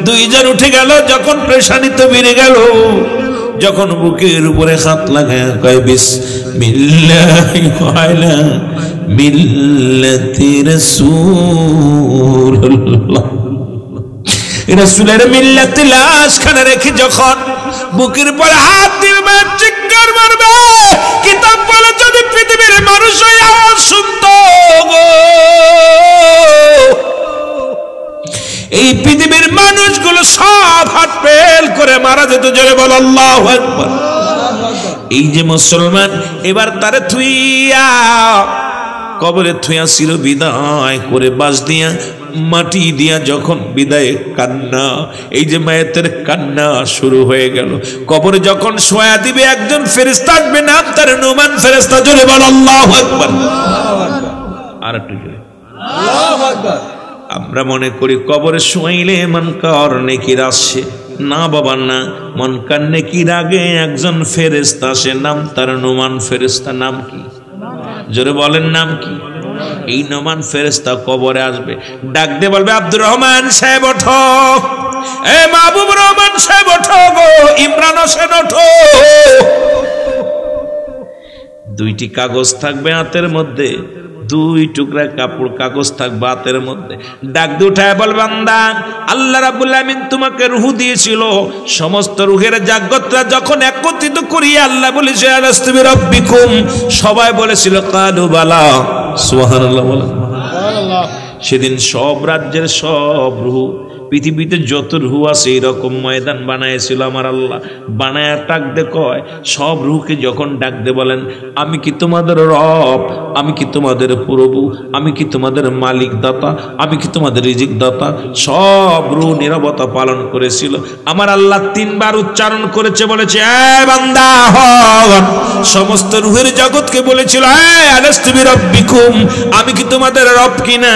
দুইজন উঠে গেল, যখন প্রেশানিত বেড়ে গেল, যখন বুকের উপরে হাত লাগায় কয়, বিসমিল্লাহি ওয়ালা মিল্লাতি রাসূলুল্লাহ, রাসূলের মিল্লাতে লাশ খানা রেখে যখন বুকের উপরে হাত দিবে, চিৎকার মারবে। কিতাব বলে, যদি পৃথিবীর মানুষ ওই আওয়াজ শুনতো, এই পৃথিবীর মানুষগুলো সব হাত ফেল করে মারা যেত। জোরে বল আল্লাহু আকবার। এই যে মুসলমান, এবার তারে থুইয়া কবরে থুইয়া ছিল, বিদায় করে বাঁশ দিয়া মাটি দিয়া যখন বিদায় কান্না, এই যে মায়ের কান্না শুরু হয়ে গেল। কবরে যখন শোয়া দিবে, একজন ফেরেশতা আসবে, নাম তার নুমান ফেরেশতা। জোরে বল আল্লাহু আকবার। আর একটু জোরে আল্লাহু আকবার। আমরা মনে করি কবরে শোয়াইলে মনকার নেকির আসে, না বাবা না, মনকার নেকির আগে একজন ফেরেশতা আসে, নাম তার নুমান ফেরেশতা। নাম কি? জোরে বলেন, নাম কি? এই নুমান ফেরেশতা কবরে আসবে, ডাক দিয়ে বলবে, আব্দুর রহমান সাহেব ওঠো। এ মাহবুব রহমান সাহেব ওঠো গো, ইমরান হোসেন ওঠো। দুইটি কাগজ থাকবে হাতের মধ্যে, দুই টুকরা কাপড় কাগজ থাকবে হাতের মধ্যে। ডাক দিয়ে উঠায় বল, বান্দা আল্লাহ রাব্বুল আমিন তোমাকে রূহ দিয়েছিল। সমস্ত রূহের জাগ্রতরা যখন একত্রিত করিয়া আল্লাহ বলেছে আলাস্তু বিরাব্বিকুম, সবাই বলেছিল কালু বালা। সুবহানাল্লাহ বলেন। সেদিন সব রাজ্যের সব রূহ, পৃথিবীতে যত রূহ আছে এরকম ময়দান বানাইছিল আমার আল্লাহ। বানায় ডাক দে কয়, সব রূহকে যখন ডাক দে বলেন, আমি কি তোমাদের রব, আমি কি তোমাদের প্রভু, আমি কি তোমাদের মালিক দাতা, আমি কি তোমাদের রিজিক দাতা। সব রূহ নীরবতা পালন করেছিল। আমার আল্লাহ 3 বার উচ্চারণ করেছে, বলেছে এ বান্দা হন। সমস্ত রূহের জগৎকে বলেছিল, আলাস্তু বিরাব্বিকুম, আমি কি তোমাদের রব কিনা,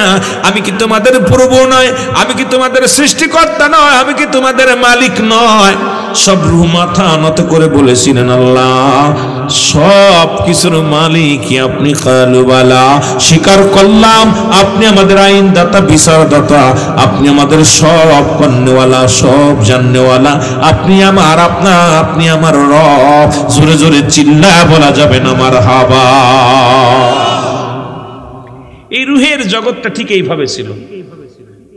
আমি কি তোমাদের প্রভু নয়, আমি কি তোমাদের সৃষ্টিকর্তা নয়, আমি কি তোমাদের মালিক নয়। সব রূহ মাথা নত করে বলেছিলেন আল্লাহ সব কিছুর মালিক আপনি। কালু বালা, স্বীকার করলাম আপনি আমাদের আইন দাতা, বিচার দাতা, আপনি আমাদের সব কর্নেওয়ালা, সব জাননেওয়ালা, আপনি আমার আপনি আমার রব। জোরে জোরে চিল্লা বলা যাবে না মারহাবা। এই রূহের জগৎটা ঠিক এইভাবে ছিল।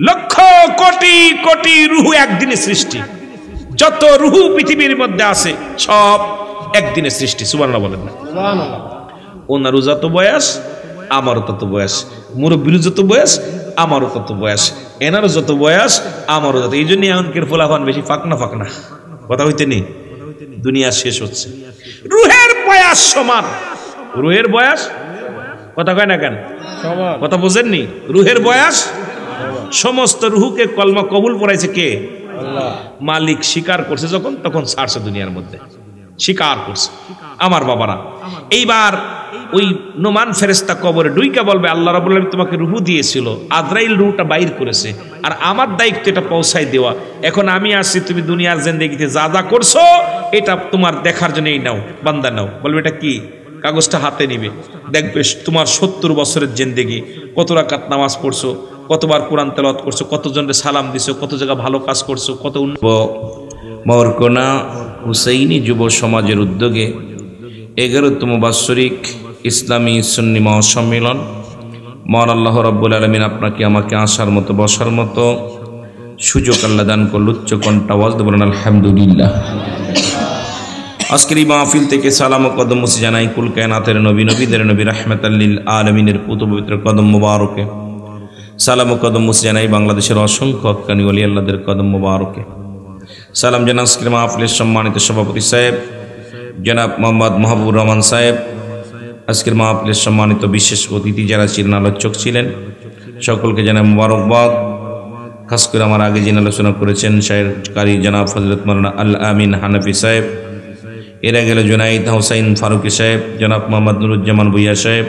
লক্ষ কোটি কোটি রূহ একদিনে সৃষ্টি। যত রূহ পৃথিবীর মধ্যে আছে সব একদিনে সৃষ্টি। সুবহানাল্লাহ বলেন না? সুবহানাল্লাহ। ওনারও যত বয়স আমারও তত বয়স, মুরব্বিরও যত বয়স আমারও তত বয়স, এনারও যত বয়স আমারও তত। এই জন্য এমনকি ফলাফল বেশি ফাঁকনা কথা হইতে নেই। দুনিয়া শেষ হচ্ছে, রূহের বয়স সমান। রূহের বয়স কথা কয় না কেন? কথা বুঝেননি? রূহের বয়স, সমস্ত রূহকে কলমা কবুল পড়াইছে কে? আল্লাহ। মালিক স্বীকার করছে যখন, তখন ছাড়ছে দুনিয়ার মধ্যে, স্বীকার করছে আমার বাবারা। এইবার ওই নোমান ফেরেশতা কবরে ডুইকা বলবে, আল্লাহ রাব্বুল আলামিন তোমাকে রূহ দিয়েছিল, আজরাইল রূহটা বাইর করেছে, আর আমার দায়িত্ব এটা পৌঁছাই দেওয়া। এখন আমি আসছি, তুমি দুনিয়ার জিন্দেগিতে যা যা করছো এটা তোমার দেখার জন্য এই নাও বান্দা, নাও। বলবে এটা কি? কাগজটা হাতে নিবে, দেখবে তোমার 70 বছরের জিন্দেগি, কত রাকাত নামাজ পড়ছো, কতবার কোরআন তেলাওয়াত করছো, কতজনের সালাম দিছো, কত জায়গা ভালো কাজ করছো, কত। মরকোনা হুসাইনি যুব সমাজের উদ্যোগে 11তম বাৎসরিক ইসলামী সুন্নি মহাসম্মেলন। মহান আল্লাহ রাব্বুল আলামিন আপনাকে আমাকে আসার মতো বসার মতো সুযোগ আল্লাহ দান করল। উচ্চ কণ্ঠে আওয়াজ দিয়ে বলেন আলহামদুলিল্লাহ। আজকের এই মাহফিল থেকে সালাম ও কদম মুছে জানাই কুল কায়নাতের নবী, নবীদের নবী, রাহমাতাল লিল আলামিনের পুত পবিত্র কদম মোবারকে। সালাম ও কদম মুছে জানাই বাংলাদেশের অসংখ্য হক্কানি ওলি আল্লাহদের কদম মোবারকে। সালাম জানাই আজকের মাহফিলের সম্মানিত সভাপতি সাহেব জনাব মোহাম্মদ মাহবুবুর রহমান সাহেব, আজকের মাহফিলের সম্মানিত বিশেষ অতিথি যারা ছিলেন, আলোচক ছিলেন, সকলকে জানাই মোবারকবাদ। খাস করে আমার আগে যিনি আলোচনা করেছেন শায়ের কারি জনাব ফজলত মাওলানা আল আমিন হানাফি সাহেব, এরা গেল জুনাইদ হোসাইন ফারুকি সাহেব, জনাব মোহাম্মদ নুরুজ্জামান ভুইয়া সাহেব।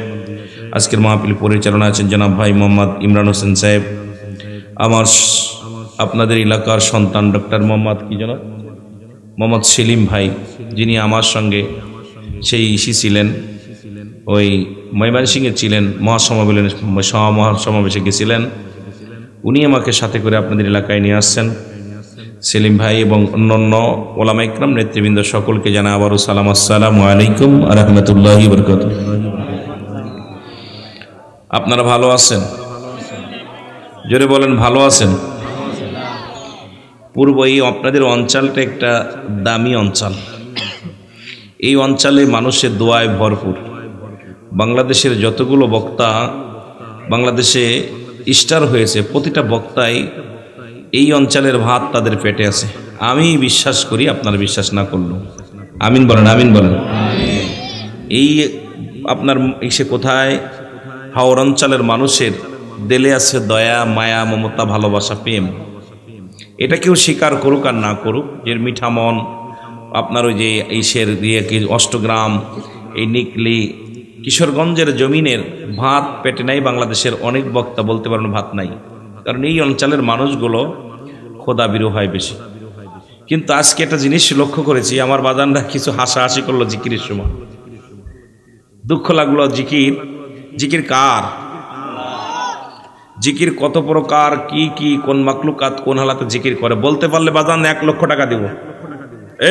আজকের মাহফিল পরিচালনা আছেন জনাব ভাই মোহাম্মদ ইমরান হোসেন সাহেব। আমার আপনাদের এলাকার সন্তান ডক্টর মোহাম্মদ কি জনাব মোহাম্মদ সেলিম ভাই, যিনি আমার সঙ্গে সেই ছিলেন, ওই ময়মনসিংহে ছিলেন, মহাসমাবেশে গেছিলেন, উনি আমাকে সাথে করে আপনাদের এলাকায় নিয়ে আসছেন। সেলিম ভাই এবং অন্যান্য ওলামা ইকরাম নেতৃবৃন্দ সকলকে জানাই আবারও সালাম, আসসালামু আলাইকুম ওয়া রাহমাতুল্লাহি ওয়া বারাকাতুহু। আপনারা ভালো আছেন? জোরে বলেন ভালো আছেন? পূর্ব এই আপনাদের অঞ্চলটা একটা দামি অঞ্চল। এই অঞ্চলে মানুষের দোয়ায় ভরপুর। বাংলাদেশের যতগুলো বক্তা বাংলাদেশে স্টার হয়েছে, প্রতিটা বক্তাই এই অঞ্চলের ভাত তাদের পেটে আছে। আমি বিশ্বাস করি, আপনারা বিশ্বাস না করলেও আমিন বলেন, আমিন বলেন। এই আপনার এসে কোথায় হাওড় অঞ্চলের মানুষের দিলে আছে দয়া, মায়া, মমতা, ভালোবাসা, প্রেম। এটা কেউ স্বীকার করুক আর না করুক, এর মিঠা মন আপনার ওই যে ইসের দিয়ে অষ্টগ্রাম, এই নিকলি, কিশোরগঞ্জের জমিনের ভাত পেটে নাই। বাংলাদেশের অনেক বক্তা বলতে পারেন ভাত নাই, কারণ এই অঞ্চলের মানুষগুলো খোদাবিরু হয় বেশি। কিন্তু আজকে একটা জিনিস লক্ষ্য করেছি, আমার বাজানরা কিছু হাসাহাসি করলো জিকিরের সময়, দুঃখ লাগলো। জিকির কার? জিকির কত প্রকার, কি কি, কোন মাকলুকাত কোন হালাতে জিকির করে বলতে পারলে বাজান 1 লক্ষ টাকা দিব।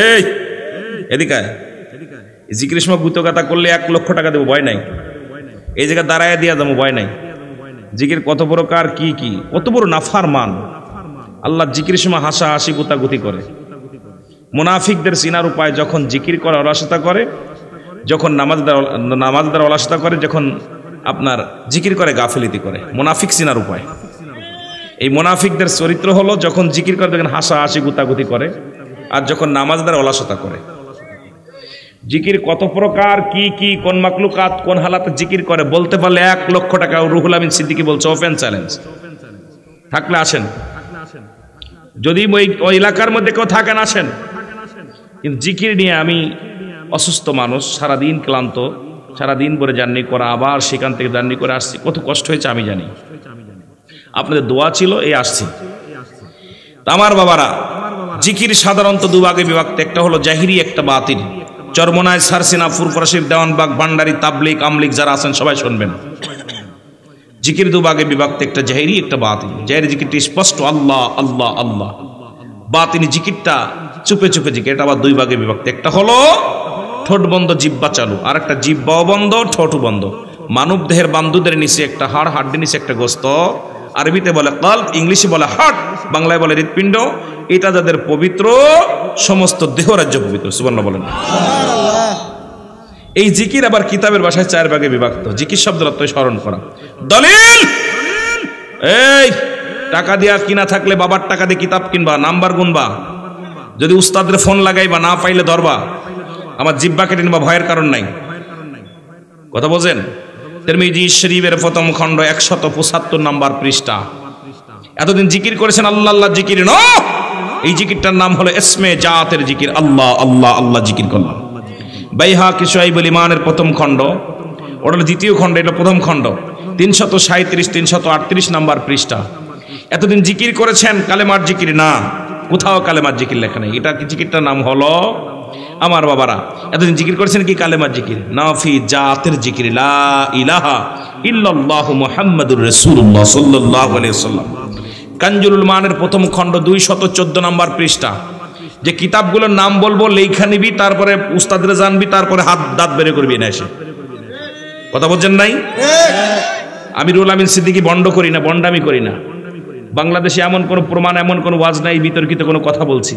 এই এদিকে জিকিরের সময় গুতগাতা করলে 1 লক্ষ টাকা দেবো, ভয় নাই। এই জায়গায় দাঁড়ায় দিয়া যাবো, ভয় নাই। জিকির কত প্রকার, কি কি, কত বড় নাফরমান। আল্লাহ জিকিরের সময় হাসাহাসি গুতাগুতি করে। মুনাফিকদের চিনার উপায়, যখন জিকির করে অলসতা করে, যখন নামাজদার অলসতা করে, যখন আপনার জিকির করে গাফিলতি করে। মুনাফিক চিনার উপায়, এই মুনাফিকদের চরিত্র হলো যখন জিকির করে দেখেন হাসাহাসি গুতাগুতি করে, আর যখন নামাজদার অলসতা করে। জিকির কত প্রকার, কি কি, কোন মাকলুকাত কোন হালাতে জিকির করে বলতে পারলে 1 লক্ষ টাকা। রুহুল আমিন সিদ্দিকী বলছে ওপেন চ্যালেঞ্জ, থাকলে আসেন। যদি ওই এলাকার মধ্যে কেউ থাকেন আসেন। কিন্তু জিকির নিয়ে আমি অসুস্থ মানুষ, সারাদিন ক্লান্ত, সারাদিন ভরে জার্নি করা, আবার সেখান থেকে জার্নি করে আসছি, কত কষ্ট হয়েছে আমি জানি। আপনাদের দোয়া ছিল, এই আসছি। আমার বাবারা, জিকির সাধারণত দুভাগে বিভক্ত, একটা হলো জাহিরি, একটা বাতিল। চরমনায়, সারসিনা, ফুরফুরাশির, দেওয়ানবাগ, ভান্ডারি, তাবলিগ, আমলিগ যারা আছেন সবাই শুনবেন। জিকির দুভাগে বিভক্ত, একটা জাহিরি, একটা বাতিল। জাহিরি জিকিরটি স্পষ্ট আল্লাহ আল্লাহ আল্লাহ, বাতিনি জিকিরটা চুপে চুপে জিকির, এটা আবার 2 ভাগে বিভক্ত। একটা হলো ঠোঁট বন্ধ জিহ্বা চালু, আর একটা জিহ্বাও বন্ধ ঠোঁটও বন্ধ। মানব দেহের বান্দুদের নিচে একটা হাড়, হাড্ডির নিচে একটা গোস্ত, আরবিতে বলে কলব, ইংলিশে বলে হার্ট, বাংলায় বলে হৃৎপিণ্ড। এটা যাদের পবিত্র, সমস্ত দেহরাজ্য পবিত্র। সুবহানাল্লাহ বলেন। এই জিকির আবার কিতাবের ভাষায় 4 ভাগে বিভক্ত। জিকির শব্দের অর্থ স্মরণ করা। দলিল, এই টাকা দিয়া কিনা থাকলে বাবার টাকা দিয়ে কিতাব কিনবা, নাম্বার গুনবা, যদি উস্তাদের ফোন লাগাইবা, না পাইলে ধরবা, আমার জিহ্বা কেটে নিবা, ভয়ের কারণ নাই। কথা বলছেন? তিরমিজি শরীফের প্রথম খণ্ড 175 নম্বর পৃষ্ঠা। এতদিন জিকির করেছেন আল্লাহ আল্লাহ জিকির, ন এই জিকিরটার নাম হলো ইসমে জাতের জিকির, আল্লাহ আল্লাহ আল্লাহ জিকির করলাম। বাইহাকি শুআইবুল ঈমানের প্রথম খণ্ড, ওটা হলো দ্বিতীয় খণ্ড, এটা প্রথম খণ্ড, 337 338 নম্বর পৃষ্ঠা। এতদিন জিকির করেছেন কালেমার জিকির, না কোথাও কালেমার জিকির লেখা নেই। এটা জিকিরটার নাম হলো, আমার বাবারা, এতদিন জিকির করেছেন কি কালেমার জিকির, নাফি জাতের জিকির, লা ইলাহা ইল্লাল্লাহু মুহাম্মাদুর রাসূলুল্লাহ সাল্লাল্লাহু আলাইহি ওয়াসাল্লাম। কানজুল মানের প্রথম খণ্ড 214 নম্বর পৃষ্ঠা। যে কিতাবগুলোর নাম বলবো লেখা নিবি, তারপরে উস্তাদরে জানবি, তারপরে হাত দাঁত বের করবি না এসে। কথা বলছেন নাই? আমি রুহুল আমিন সিদ্দিকী বন্ড করি না, বন্ডামি করি না। বাংলাদেশে এমন কোনো প্রমাণ, এমন কোনো ওয়াজ নাই বিতর্কিত কোনো কথা বলছি।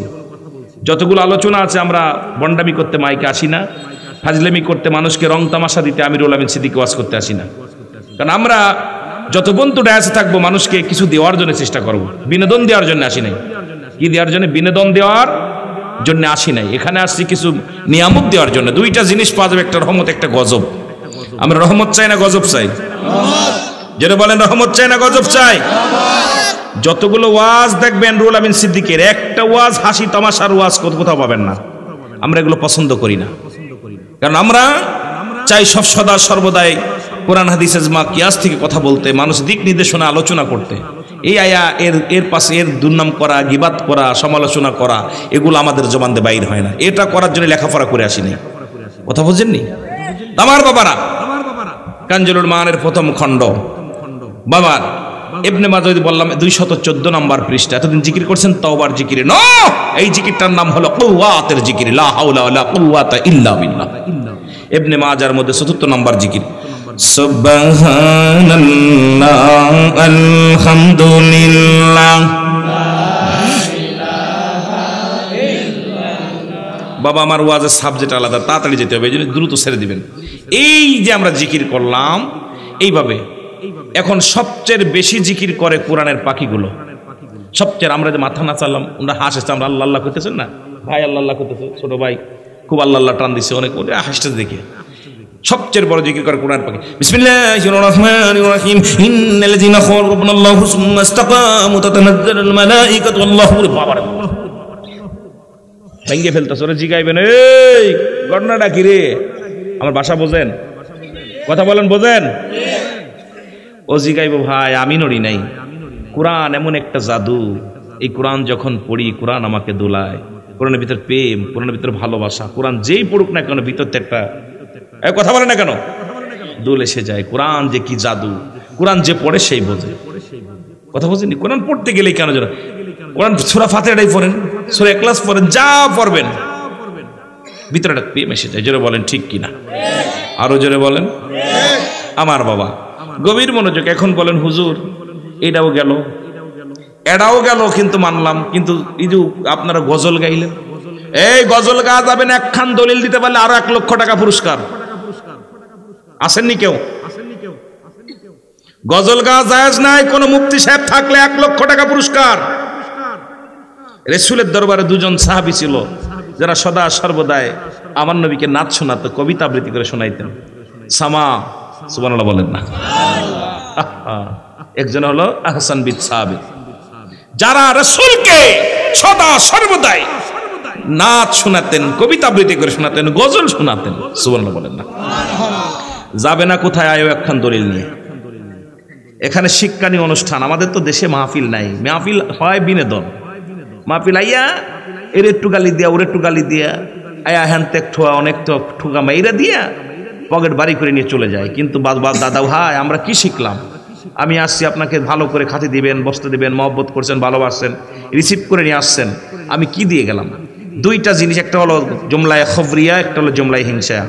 যতগুলো আলোচনা আছে, আমরা বন্ডামি করতে মাইকে আসি না, ফাজলামি করতে, মানুষকে রং তামাশা দিতে আমি রুহুল আমিন সিদ্দিকী ওয়াজ করতে আসি না। কারণ আমরা যত পর্যন্ত ডায়াসে থাকবো মানুষকে কিছু দেওয়ার জন্য চেষ্টা করব, বিনোদন দেওয়ার জন্য আসি নাই। কি দেওয়ার জন্য? বিনোদন দেওয়ার জন্য আসি নাই। এখানে আসছি কিছু নিয়ামত দেওয়ার জন্য। 2টা জিনিস পাওয়া যাবে, একটা রহমত, একটা গজব। আমরা রহমত চাই না গজব চাই? যেটা বলেন রহমত চাই না গজব চাই? যতগুলো ওয়াজ দেখবেন রুহুল আমিন সিদ্দিকের, একটা ওয়াজ হাসি তামাশার ওয়াজ কোথাও পাবেন না। আমরা এগুলো পছন্দ করি না, কারণ আমরা চাই সব সদা সর্বদাই কোরআন হাদিস ইজমা কিয়াস থেকে কথা বলতে, মানুষ দিক নির্দেশনা আলোচনা করতে। এই আয়া এর পাশে এর দুর্নাম করা, গিবাত করা, সমালোচনা করা, এগুলো আমাদের জবান দিয়ে বাইর হয় না। এটা করার জন্য লেখাপড়া করে আসিনি। কথা বুঝেননি আমার বাবারা? কানজুল মানের প্রথম খণ্ড, বাবার ইবনে মাজাহ বললাম 214 নম্বর পৃষ্ঠা। এতদিন জিকির করছেন তওবার জিকির, ন এই জিকিরটার নাম হলো কুওয়াতের জিকির, লা হাওলা ওয়ালা কুওয়াতা ইল্লা বিল্লাহ। ইবনে মাজাহর মধ্যে 74 নম্বর জিকির, সুবহানাল্লাহ আলহামদুলিল্লাহ। বাবা আমার ওয়াজের সাবজেক্ট আলাদা, তাড়াতাড়ি যেতে হবে, এই জন্য দ্রুত ছেড়ে দিবেন। এই যে আমরা জিকির করলাম এইভাবে, এখন সবচেয়ে বেশি জিকির করে কোরআনের পাখিগুলো। সবচেয়ে আমরা যে মাথা নাচালাম, আমরা হাসছে, আমরা আল্লাহ আল্লাহ করতেছেন না, ভাই আল্লাহ আল্লাহ করতেছে, ছোট ভাই খুব আল্লাহ আল্লাহ টান দিচ্ছে, অনেক হাসতে দেখে। সবচেয়ে বড় জিকির করে কোরআন পাখি। বিসমিল্লাহির রহমানির রহিম, ইন্নাল্লাযীনা ক্বালু রাব্বুনাল্লাহু সুম্মা ইসতাকামু তাতানাজ্জালুল মালাঈকাতু আল্লাহু বাবারে ভেঙ্গে ফেলতেছে। ওরা জিগাইবেন, এই ঘটনাটা কি রে? আমার ভাষা বোঝেন? কথা বলেন, বোঝেন? ও জিগাইব, ভাই আমি নড়ি নাই। কোরআন এমন একটা জাদু, এই কোরআন যখন পড়ি কোরআন আমাকে দোলায়। কোরআনের ভিতর প্রেম, কোরআনের ভিতর ভালোবাসা। কোরআন যেই পড়ুক না কেন ভিতরতে একটা কথা বলে না কেন, দোল এসে যায়। কোরআন যে কি জাদু, কোরআন যে পড়ে সেই বোঝে। কথা বুঝেননি? কোরআন পড়তে গেলেই কেন যেন কোরআন সূরা ফাতিহাটাই পড়েন, সূরা ইখলাস পড়েন, যা পড়বেন ভিতরে একটা প্রেম এসে যায়। জোরে বলেন ঠিক কিনা? আরো জোরে বলেন। আমার বাবা গভীর মনোযোগ। এখন বলেন হুজুর এটাও গেল এটাও গেল, কিন্তু মানলাম, কিন্তু এই যে আপনারা গজল গাইলেন, এই গজল গাওয়া যাবেন, একখান দলিল দিতে পারলে আরো 1 লক্ষ টাকা পুরস্কার। আসেননি কেউ? গজল গাওয়া জায়েজ নাই, কোন মুফতি সাহেব থাকলে 1 লক্ষ টাকা পুরস্কার। রাসূলের দরবারে 2 জন সাহাবী ছিল যারা সদা সর্বদাই আমার নবীকে নাচ শোনাতো, কবিতা আবৃত্তি করে শোনাইতেন। সামা সুবহানাল্লাহ বলেন না? একজন হলো আহসান বিন সাবিত, যারা রাসূলকে সদা সর্বদাই নাচ শোনাতেন, কবিতা আবৃত্তি করে শোনাতেন, গজল শোনাতেন। সুবহানাল্লাহ বলেন না? যাবে না কোথায়? আয়ো একখান দলিল নিয়ে। এখানে শিক্ষানী অনুষ্ঠান, আমাদের তো দেশে মাহফিল নাই। মাহফিল হয় বিনোদন মাহফিল, আইয়া এর একটু গালি দিয়া, ওর একটু গালি দিয়া, আয়া হ্যান ত্যাগ ঠোয়া, অনেক তো ঠুকা মাইরা দিয়া পকেট বাড়ি করে নিয়ে চলে যায়। কিন্তু দাদা ভাই আমরা কি শিখলাম? আমি আসছি, আপনাকে ভালো করে খাতি দিবেন, বসতে দিবেন, মহব্বত করছেন, ভালোবাসছেন, রিসিভ করে নিয়ে আসছেন, আমি কি দিয়ে গেলাম? 2টা জিনিস, একটা হলো জুমলায়ে খবরিয়া, একটা হলো জুমলায়ে হিংসা।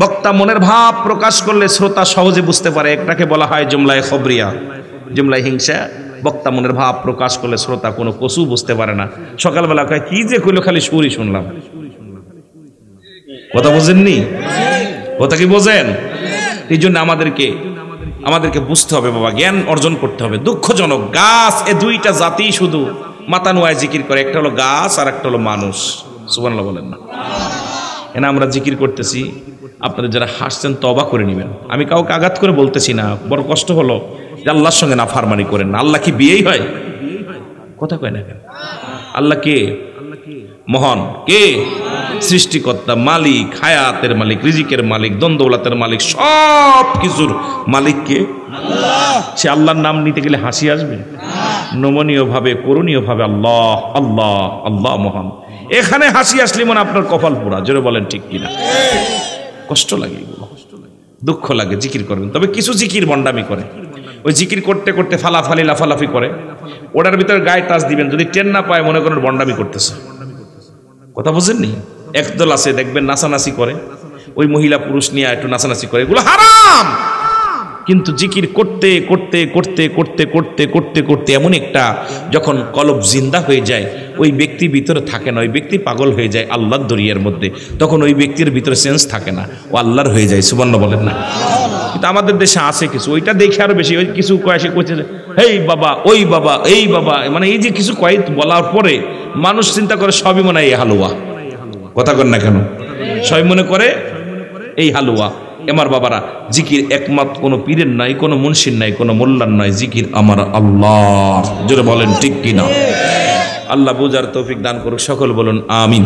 বক্তা মনের ভাব প্রকাশ করলে শ্রোতা সহজে বুঝতে পারে, একটাকে বলা হয় জুমলায়ে খবরিয়া, জুমলায়ে হিংসা। বক্তা মনের ভাব প্রকাশ করলে শ্রোতা কোনো কসু বুঝতে পারে না। সকালবেলা কয় কি যে কইলো, খালি সুরই শুনলাম। কথা বুঝেননি? কথা কি বোঝেন? এই জন্য আমাদেরকে বুঝতে হবে বাবা, জ্ঞান অর্জন করতে হবে। দুঃখজনক, গাছ, এ 2টা জাতি শুধু মাথা নোয়ায় জিকির করে, একটা হলো গাছ আর একটা হলো মানুষ। সুবহানাল্লাহ বলেন না? এনা আমরা জিকির করতেছি, আপনাদের যারা হাসছেন তওবা করে নেবেন। আমি কাউকে আঘাত করে বলতেছি না, বড় কষ্ট হলো যে আল্লাহর সঙ্গে নাফরমানি করেন না। আল্লাহ কি বিয়েই হয়? কথা কয় না কেন? আল্লাহ কে? মহান। কে? সৃষ্টিকর্তা, মালিক, হায়াতের মালিক, রিজিকের মালিক, দন্দৌলতের মালিক, সব কিছুর মালিক কে? আল্লাহ। সে আল্লাহর নাম নিতে গেলে হাসি আসবে? নমনীয় ভাবে, করুণীয় ভাবে আল্লাহ আল্লাহ আল্লাহ মহান। এখানে হাসি আসলে মনে আপনার কপাল পোড়া। জোরে বলেন ঠিক কিনা? কষ্ট লাগে, দুঃখ লাগে। জিকির করবেন, তবে কিছু জিকির বন্ডামি করে। ওই জিকির করতে করতে ফালাফালি লাফালাফি করে, ওটার ভিতরে গায়ে টাচ দিবেন, যদি টেন না পায় মনে করেন বন্ডামি করতেছে। কথা বুঝেননি? একদল আছে দেখবেন নাচানাচি করে, ওই মহিলা পুরুষ নিয়ে একটু নাচানাচি করে, এগুলো হারাম। কিন্তু জিকির করতে করতে করতে করতে করতে করতে করতে এমন একটা যখন কলব জিন্দা হয়ে যায়, ওই ব্যক্তির ভিতরে থাকে না, ওই ব্যক্তি পাগল হয়ে যায় আল্লাহর দরিয়ার মধ্যে, তখন ওই ব্যক্তির ভিতরে সেন্স থাকে না, ও আল্লাহর হয়ে যায়। সুবহানাল্লাহ বলেন না? কিন্তু আমাদের দেশে আছে কিছু, ওইটা দেখে আরো বেশি, ওই কিছু কয় সে কইছে এই বাবা, ওই বাবা, এই বাবা, মানে এই যে কিছু কয় বলার পরে মানুষ চিন্তা করে সবই মনে হয় এই হালুয়া। কথা কন না কেন? সবাই মনে করে এই হালুয়া। আমার বাবারা, জিকির একমাত্র কোনো পীরের নাই, কোনো মুন্সির নাই, কোনো মোল্লার নাই, জিকির আমার আল্লাহ। জোরে বলেন ঠিক কিনা? আল্লাহ বুঝার তৌফিক দান করুক, সকল বলুন আমিন।